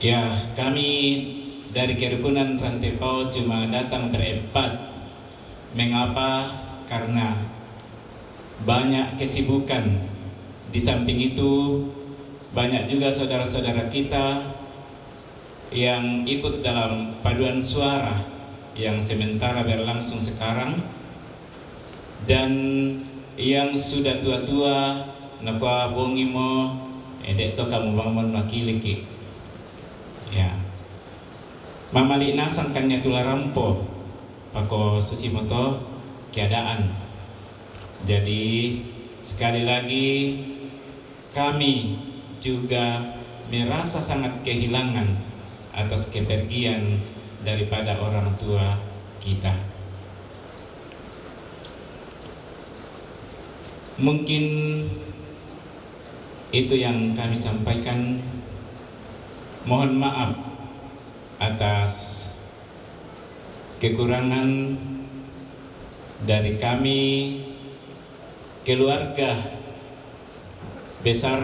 Ya, kami dari kerukunan Rantepao cuma datang berempat. Mengapa? Karena banyak kesibukan. Di samping itu banyak juga saudara-saudara kita yang ikut dalam paduan suara yang sementara berlangsung sekarang dan yang sudah tua-tua nakwa bongimo edek to kamu bangun makiliki ya mamali nasang kanya tularampo pako susimoto keadaan. Jadi sekali lagi kami juga merasa sangat kehilangan atas kepergian daripada orang tua kita. Mungkin itu yang kami sampaikan. Mohon maaf atas kekurangan dari kami keluarga besar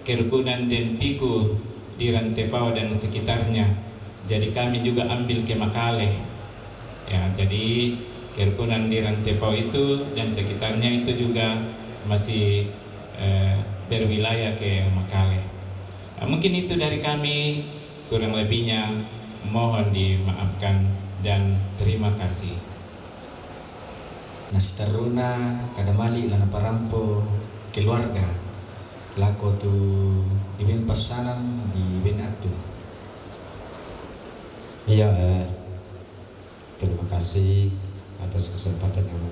kerukunan dan piku di Rantepao dan sekitarnya. Jadi kami juga ambil ke Makale. Ya, jadi kerukunan di Rantepao itu dan sekitarnya itu juga masih berwilayah ke Makale. Mungkin itu dari kami, kurang lebihnya mohon dimaafkan dan terima kasih. Nasi taruna kadamali lana parampo keluarga lako tu di ben pasanan di ben atu. Iya, terima kasih atas kesempatan yang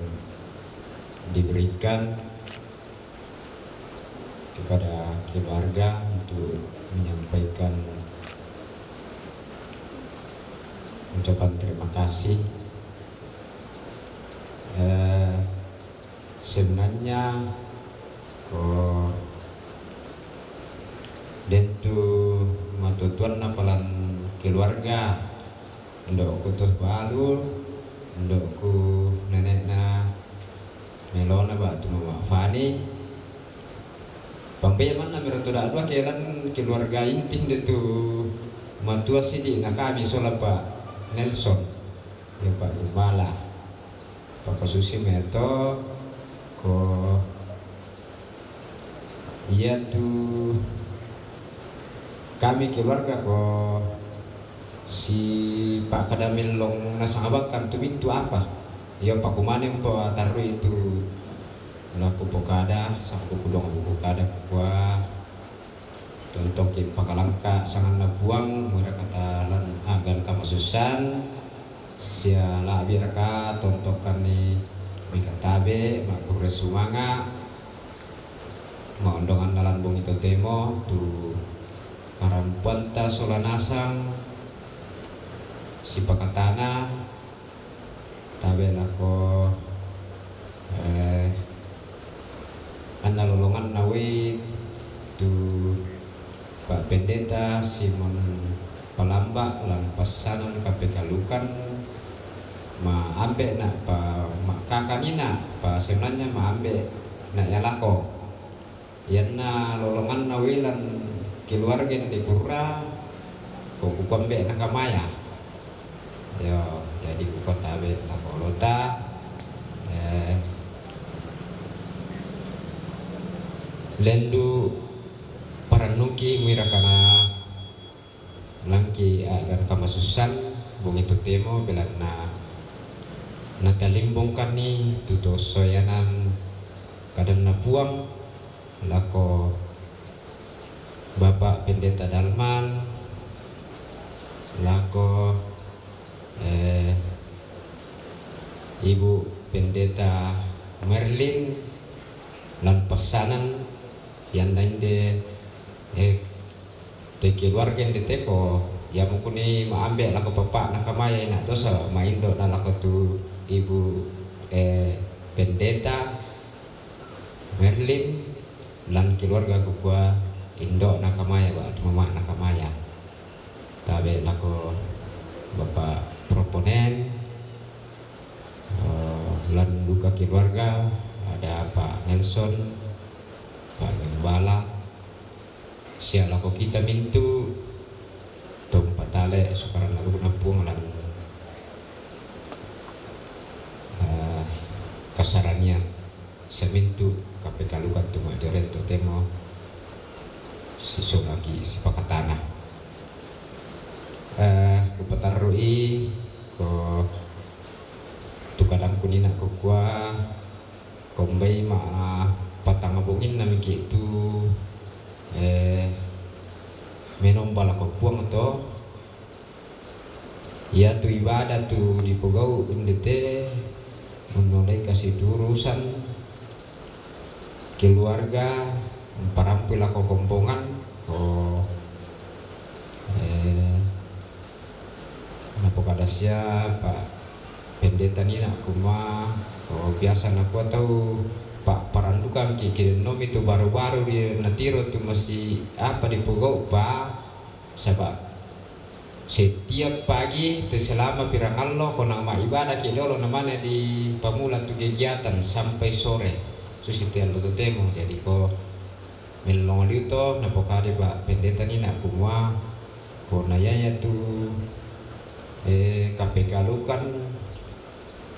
diberikan kepada keluarga untuk menyampaikan ucapan terima kasih. Sebenarnya ko dentu matutuan napalan keluarga ndok kutus balu ndok ku nenek na melona ba tu mama Fani Pambayaman na meron to da dua kailan keluarga inting dito matua sidi na kami sola pa Nelson ya Pak Imala Pak Susi meto ko iya tu kami keluarga ko si Pak Kadamil long nasangabakan tu itu apa ya Pak Kumanem po taruh itu laku pokada sampu kudong buku kada kuah contoh ki pakalangka sangan na buang mura kata lan agan kamasusan sia la biraka tontokan ni mikatabe makure sumanga maondongan dalan bung itu temo tu karampuanta solanasang si pakatana tabe lako Anna lolongan nawe tu Pak Pendeta Simon Palamba lan pasanan KPK Lukan ma ambe nak pa mak kakanina pa sebenarnya ma ambe nak yalako yanna lolongan nawe lan keluarga di Pura ko kupambe nak kamaya yo jadi kota be la kolota lendu paranuki mirakana langki agan kamasusan bung itu temo belana natalimbong kani tuto soyanan kadang na buang lako Bapak Pendeta Dalman lako Ibu Pendeta Merlin lan pesanan yang lain de te keluarga de teko ya mukuni maambe lah ke bapak nak kamaya nak dosa maindo na lah tu Ibu Pendeta Merlin lan keluarga gua indo nak kamaya ba tu mama nak kamaya tabe lako bapak proponen lan duka keluarga ada Pak Nelson Pak Gembala siapa kok kita mintu tong patale sukaran lagu napuang lan kasarannya semintu KPK Lukan tu maderet tu temo si lagi si pakatana kupatarui ko tukadang kunina ko kwa kombai ma patang abungin nami gitu menom bala ko puang to ya tu ibadah tu di pogau indete menoleh kasih urusan keluarga parampil ako kompongan ko napo kada siapa Pendeta ni nak kuma oh biasa nak kuat tahu Pak Parandukan kikirin nom itu baru-baru di natiro tu masih apa di pogau Pak sebab setiap pagi tu selama pirang Allah ko nama ibadah kilolo namanya di pamula tu kegiatan sampai sore susitian lo temo jadi ko melong liuto na pokade ba pendeta ni nak kumwa ko na yaya tu KPK lukan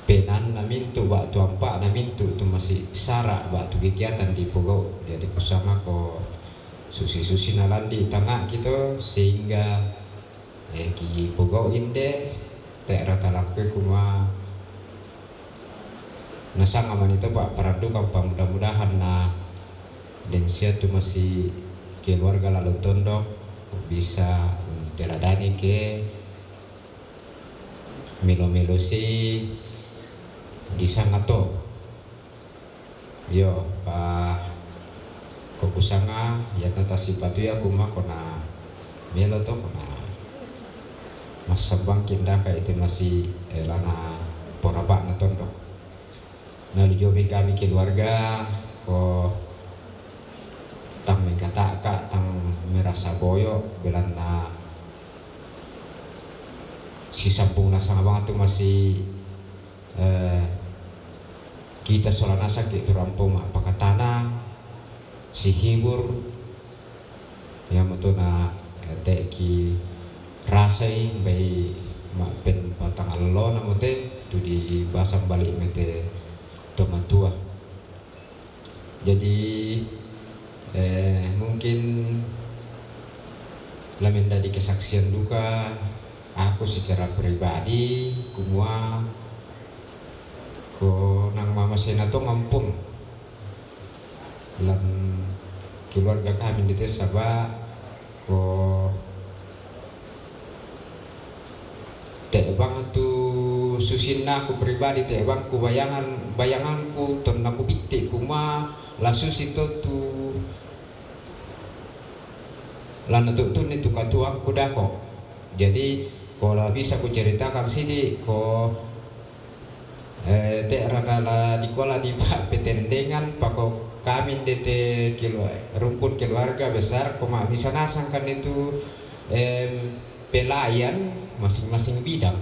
penan namin tu ba tu ampa namin tu masih sara ba tu kegiatan di Pogo jadi bersama ko susi nalandi tengah kita sehingga ki Pogo inde tak rata langke kuma nasang aman itu pak paradukan pak mudah-mudahan na dan sia tu masih keluarga lalu tondok bisa teladani ke milo si di sana to yo pak kokusanga ya tata sipatu ya kuma kona melo to kona mas sabang kinda ka itu masih lana porabak na tondok na lujobi kami keluarga ko tang mengkata ka tang merasa boyo belanda si sampung nasa abang tu masih kita solana sakit tu rampung apakah tanah si hibur yang betul na teki rasai bayi mak pen patang allo namote tu di basang balik mete tomatua jadi mungkin lamin dari kesaksian duka aku secara pribadi kumua ko nang mama sena to ngampung lan keluarga kami di desa ba ko teh bang tu susinna aku pribadi teh bang ku bayanganku ton aku pitik kuma la susito tu lan tu ni tu katuang ku dako jadi kalau bisa ku ceritakan sini ko teh ragala di kola di pak petendengan pako kami dete rumpun keluarga besar koma bisa nasangkan itu pelayan masing-masing bidang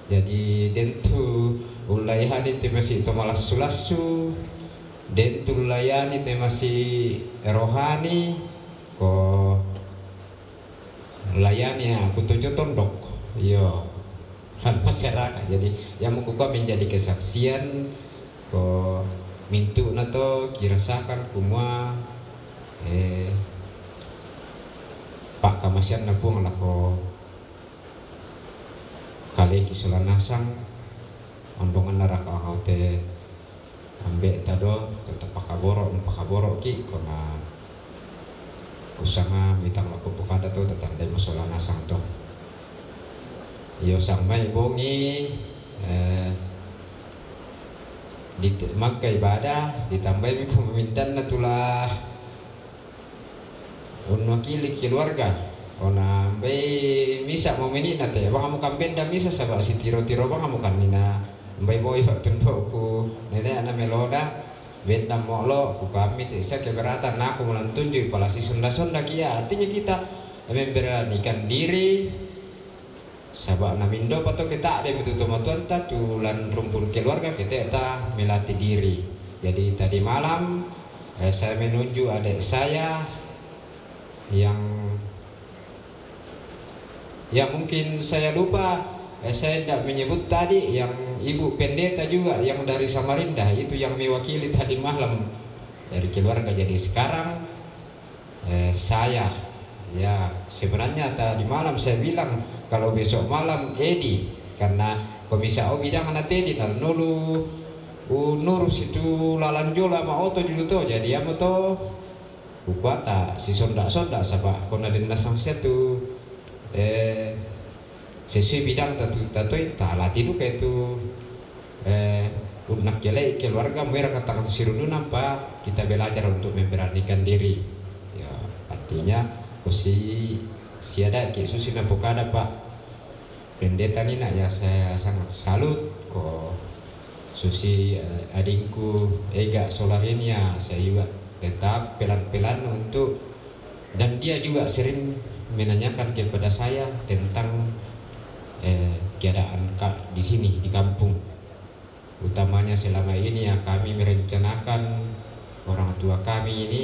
jadi dentu ulayan itu masih tomalas sulasu dentu ulayan itu masih rohani ko layani aku tujuh tondok yo hal masyarakat jadi yang muka menjadi kesaksian ko mintu nato kirasakan kumua pak kamasian napung lah ko kali kisulan nasang ondongan neraka kau te ambek tado tetap pakaboro ki kona kusanga mitang laku pukada tu tetap dai masalah nasang tu yo sampai bongi di maka ibadah ditambah pemimpin natulah wakili keluarga ona be misa mau meni nate bang kamu kambenda misa sabak si tiro bang kamu kan nina mbai boy tunbo ku nene ana meloda benda molo ku kami tidak keberatan aku melantunjuk palasi sonda kia artinya kita memberanikan diri sabak namindo pato kita ada itu tomatuan tulan rumpun keluarga kita melatih diri jadi tadi malam saya menunjuk adik saya yang mungkin saya lupa saya tidak menyebut tadi yang ibu pendeta juga yang dari Samarinda itu yang mewakili tadi malam dari keluarga jadi sekarang saya ya sebenarnya tadi malam saya bilang kalau besok malam Edi karena komisa bidang anak Edi nulu nurus itu lalanjola ma oto diluto jadi amo to kuata si sonda sabak kona denda sangsia tu sesuai bidang tatu latih tu kayak tu unak jelek keluarga mereka katakan sirudu nampak kita belajar untuk memberanikan diri ya artinya si ada kayak susi napokada pak pendeta ni nak ya saya sangat salut kok susi adikku Ega Solarinia saya juga tetap pelan-pelan untuk dan dia juga sering menanyakan kepada saya tentang keadaan di sini di kampung utamanya selama ini ya kami merencanakan orang tua kami ini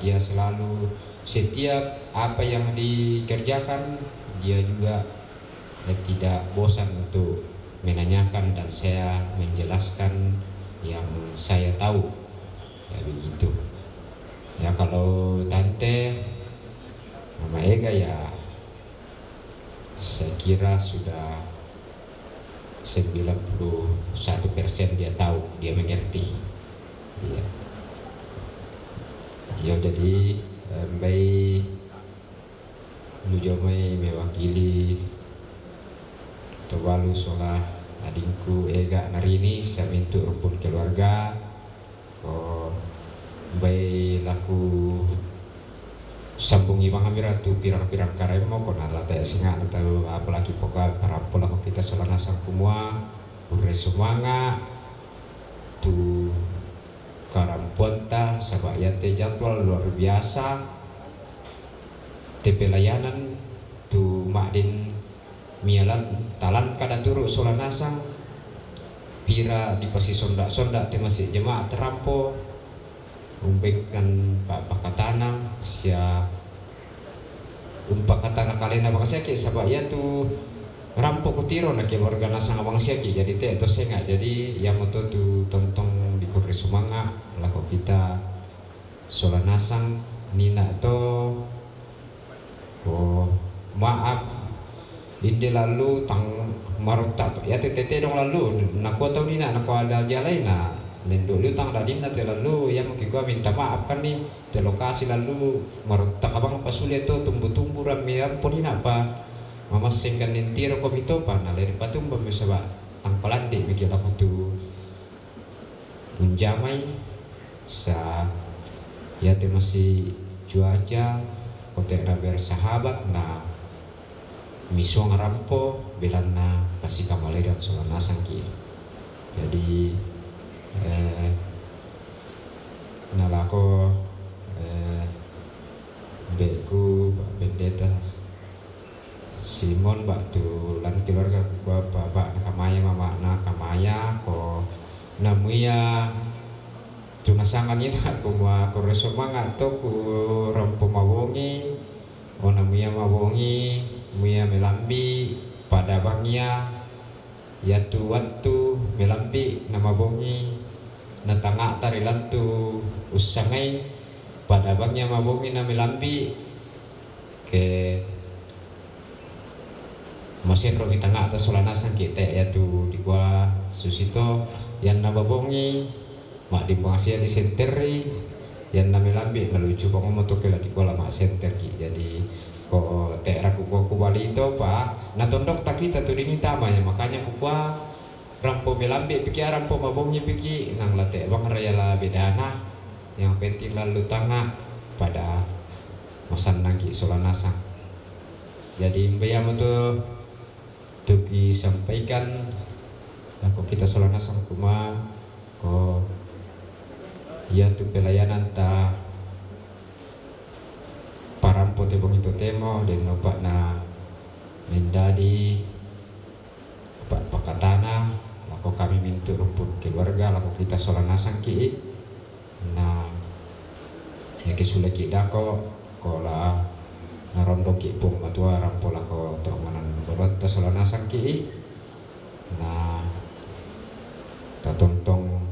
dia selalu setiap apa yang dikerjakan dia juga tidak bosan untuk menanyakan dan saya menjelaskan yang saya tahu, ya begitu. Ya kalau tante Mama Ega ya saya kira sudah 91% dia tahu, dia mengerti. Iya. Ya jadi baik Lujomai mewakili Tobalu solah adingku Ega narini saya mintu rumpun keluarga ko baik laku sambungi bang amiratu pirang-pirang karemo ko nalata singa atau apalagi poka parampol ako kita solana sangkumua pure sumanga tu karamponta sabayate jadwal luar biasa te pelayanan tu makdin mialan talan kada turu solanasang pira di pasi sondak-sondak te masih jemaat terampo umbengkan pakatana sia umpakatana kalena bangsa ki sabaya tu rampo kutiro na keluarga nasang abang siaki jadi te to senga jadi yang moto tu tontong di Kurri Sumanga lako kita solanasang nina to ko maaf inde lalu tang maruta ya tete dong lalu naku tahu ni nak ada jalan na lendo lu tang dadin na te lalu yang mungkin gua minta maaf kan nih te lokasi lalu maruta kabang pasulia to tumbu-tumbu rami ampun ini apa mama sengkan nentiro komito pa na leri patung bamisaba tang palandi mikir aku tu punjamai sa ya te masih cuaca kotek na bersahabat na misuang rampo belana kasih kamaleran solana sangki jadi nalako beku bendeta Simon batu lan keluarga bapak kamaya mama na kamaya ko namuya tunasangan ini aku mau koresomanga to ku rampo mawongi o namuya mawongi muya melambi pada bangnya yatu waktu melambi nama bongi natanga tarilantu usangai pada bangnya mabongi na melambi ke masih rogi tanga atas solanasan kita yatu di gua susito yang nababongi mak di pengasia di senteri yang na melambi nalucu kong moto kela di gua mak senter ki jadi ko te raku ku bali itu pak na tondok tak kita tu dini tamanya makanya ku pa rampo melambi piki rampo mabongnya piki nang late bang raya la bedana yang penting lalu tanga pada masan nangki solanasang jadi mbayam tu tuki sampaikan aku kita solanasang kuma ko ya tu pelayanan ta parampo te bang itu temo dan opak na mendadi pak pakatana lako kami mintu rumpun keluarga lako kita solanasang ki na ya kisule ki dako kola narondong ki pung matua rampo lako tonganan berota solanasang ki na tatontong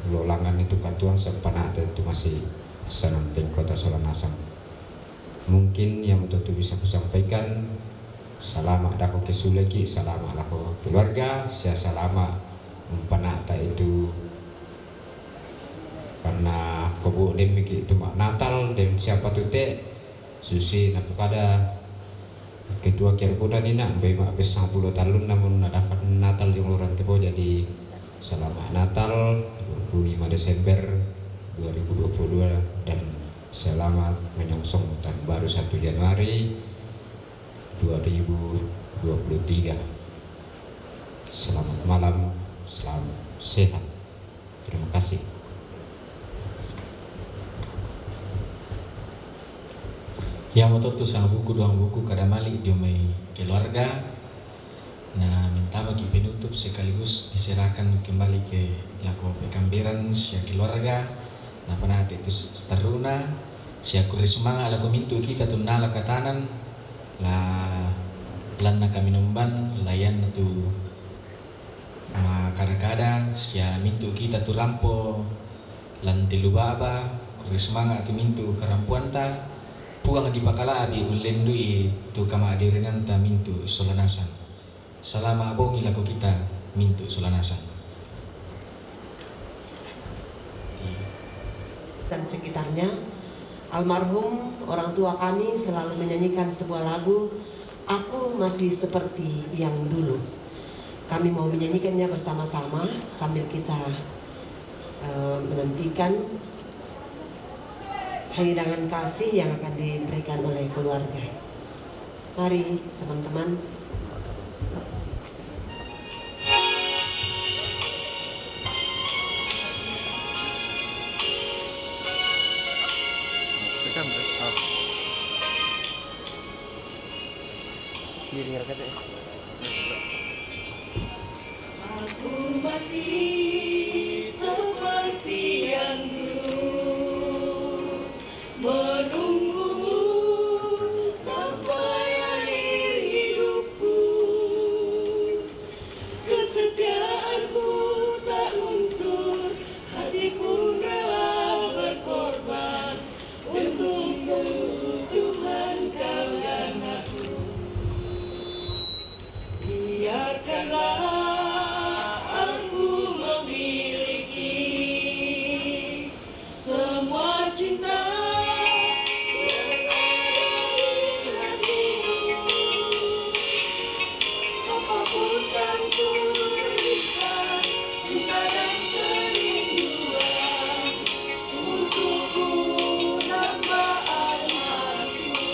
lolangan itu katuan sepana itu masih sananteng kota Solanasang. Mungkin yang untuk bisa kusampaikan selamat dako kesuleki, selamat dako keluarga, saya selamat mempanata itu karena kobo demiki itu mak Natal dem siapa tu te susi napukada ketua kerkuda ni nak bayi mak besang 10 tahun namun adakan Natal yang luran tepo jadi selamat Natal 25 Desember 2022 dan selamat menyongsong tahun baru 1 Januari 2023. Selamat malam, selamat sehat. Terima kasih. Yang moto tu sang buku dua buku kadamali diomai keluarga. Nah, minta bagi penutup sekaligus diserahkan kembali ke laku pekambiran sia keluarga. Napanati itu staruna siya kurismanga ala kumintu kita tunala katanan la lanna kami numban layan tu makada-kada siya mintu kita tu rampo lan tilubaba kurismanga tu mintu karampuan ta puang di pakalabi ulendui tu kama adirinanta mintu solanasan salama abongi laku kita mintu solanasan dan sekitarnya. Almarhum orang tua kami selalu menyanyikan sebuah lagu Aku Masih Seperti Yang Dulu. Kami mau menyanyikannya bersama-sama sambil kita menantikan hidangan kasih yang akan diberikan oleh keluarga. Mari teman-teman. Aku masih seperti yang dulu, menunggumu sampai akhir hidupku. Kesetiaanku tak luntur, hatiku rela berkorban untukmu, Tuhan kau dan aku. Biarkanlah aku memiliki semua cinta yang ada di hatimu. Apapun yang ku berikan, cinta dan kerinduan untukku dambaan hatiku.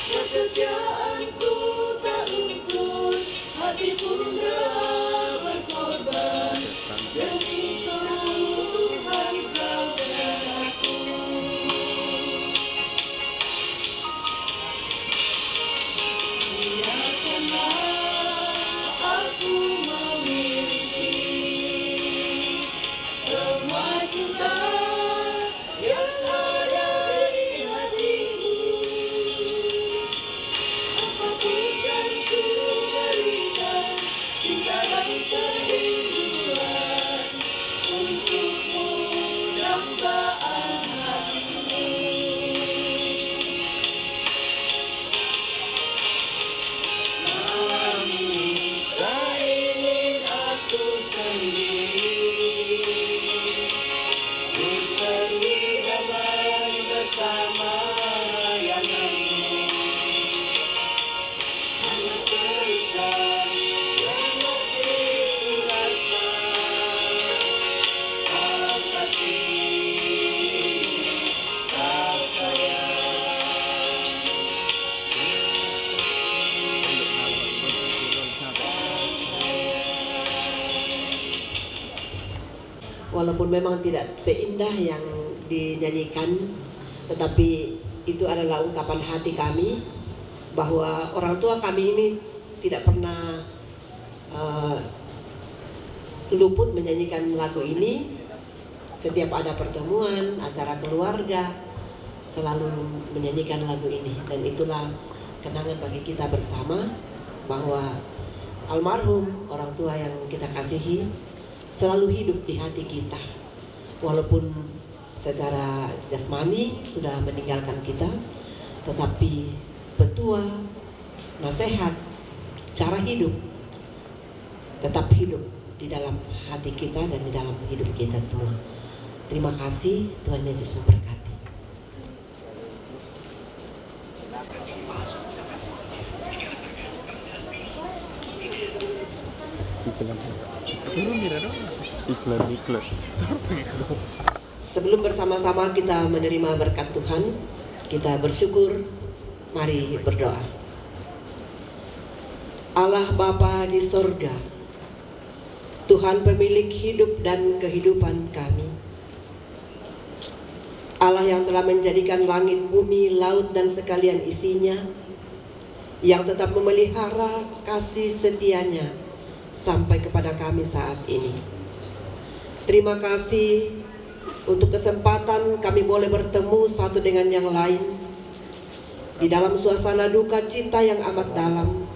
Kesetiaanku tak luntur, hati pun rela berkorban demi Tuhan kau dan aku. Biarkanlah aku memiliki semua cinta yang ada di hatimu. Apapun yang ku berikan, cinta dan kerinduan untukmu dambaan hatiku. Malam ini tak ingin aku sendiri, ku cari damai bersama layanganmu. Hanya berikan yang masih ku rasa, kau kasih, kau sayang, kau sayang. Walaupun memang tidak seindah yang dinyanyikan, tetapi itu adalah ungkapan hati kami bahwa orang tua kami ini tidak pernah luput menyanyikan lagu ini. Setiap ada pertemuan, acara keluarga, selalu menyanyikan lagu ini. Dan itulah kenangan bagi kita bersama bahwa almarhum orang tua yang kita kasihi selalu hidup di hati kita. Walaupun secara jasmani sudah meninggalkan kita, tetapi petua, nasihat, cara hidup tetap hidup di dalam hati kita dan di dalam hidup kita semua. Terima kasih, Tuhan Yesus memberkati. Iklan. Sebelum bersama-sama kita menerima berkat Tuhan, kita bersyukur, mari berdoa. Allah Bapa di sorga, Tuhan pemilik hidup dan kehidupan kami, Allah yang telah menjadikan langit, bumi, laut dan sekalian isinya, yang tetap memelihara kasih setianya sampai kepada kami saat ini. Terima kasih untuk kesempatan kami boleh bertemu satu dengan yang lain di dalam suasana duka cita yang amat dalam,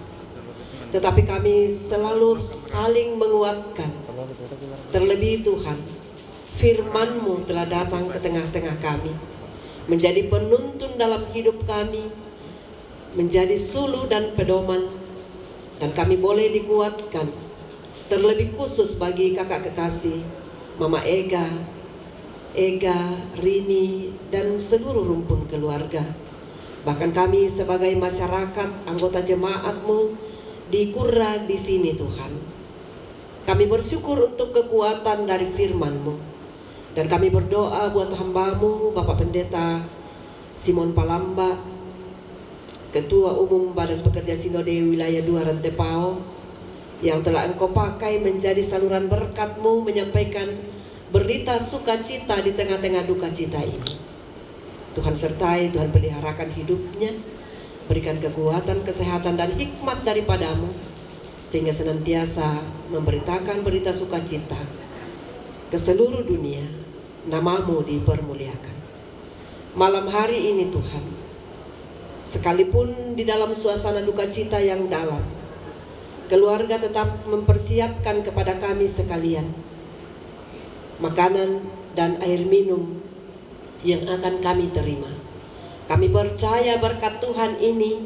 tetapi kami selalu saling menguatkan. Terlebih Tuhan, firman-Mu telah datang ke tengah-tengah kami, menjadi penuntun dalam hidup kami, menjadi suluh dan pedoman, dan kami boleh dikuatkan. Terlebih khusus bagi kakak kekasih Mama Ega, Rini, dan seluruh rumpun keluarga. Bahkan kami sebagai masyarakat, anggota jemaat-Mu di Kura di sini Tuhan. Kami bersyukur untuk kekuatan dari firman-Mu. Dan kami berdoa buat hamba-Mu, Bapak Pendeta Simon Palamba, Ketua Umum Badan Pekerja Sinode Wilayah 2 Rantepao, yang telah Engkau pakai menjadi saluran berkat-Mu menyampaikan berita sukacita di tengah-tengah duka cita ini. Tuhan sertai, Tuhan peliharakan hidupnya, berikan kekuatan, kesehatan dan hikmat daripada-Mu, sehingga senantiasa memberitakan berita sukacita ke seluruh dunia. Nama-Mu dipermuliakan. Malam hari ini Tuhan, sekalipun di dalam suasana duka cita yang dalam, keluarga tetap mempersiapkan kepada kami sekalian makanan dan air minum yang akan kami terima. Kami percaya berkat Tuhan ini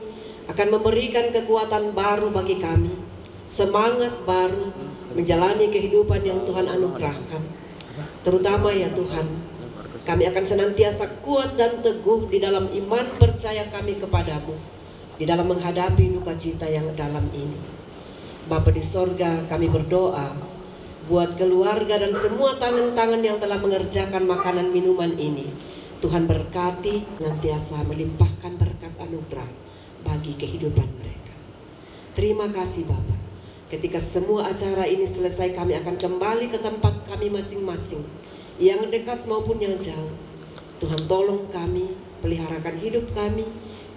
akan memberikan kekuatan baru bagi kami, semangat baru menjalani kehidupan yang Tuhan anugerahkan. Terutama ya Tuhan, kami akan senantiasa kuat dan teguh di dalam iman percaya kami kepadamu, di dalam menghadapi duka cita yang dalam ini. Bapa di sorga, kami berdoa buat keluarga dan semua tangan-tangan yang telah mengerjakan makanan minuman ini. Tuhan berkati, senantiasa melimpahkan berkat anugerah bagi kehidupan mereka. Terima kasih Bapa. Ketika semua acara ini selesai, kami akan kembali ke tempat kami masing-masing, yang dekat maupun yang jauh. Tuhan tolong kami, peliharakan hidup kami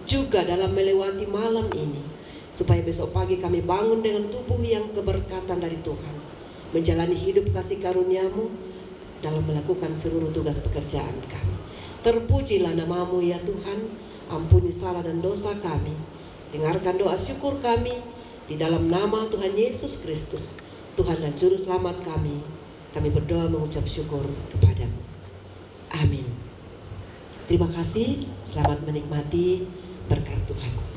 juga dalam melewati malam ini, supaya besok pagi kami bangun dengan tubuh yang keberkatan dari Tuhan, menjalani hidup kasih karunia-Mu dalam melakukan seluruh tugas pekerjaan kami. Terpujilah nama-Mu ya Tuhan, ampuni salah dan dosa kami, dengarkan doa syukur kami di dalam nama Tuhan Yesus Kristus, Tuhan dan Juru Selamat kami. Kami berdoa mengucap syukur kepada-Mu. Amin. Terima kasih, selamat menikmati berkat Tuhan.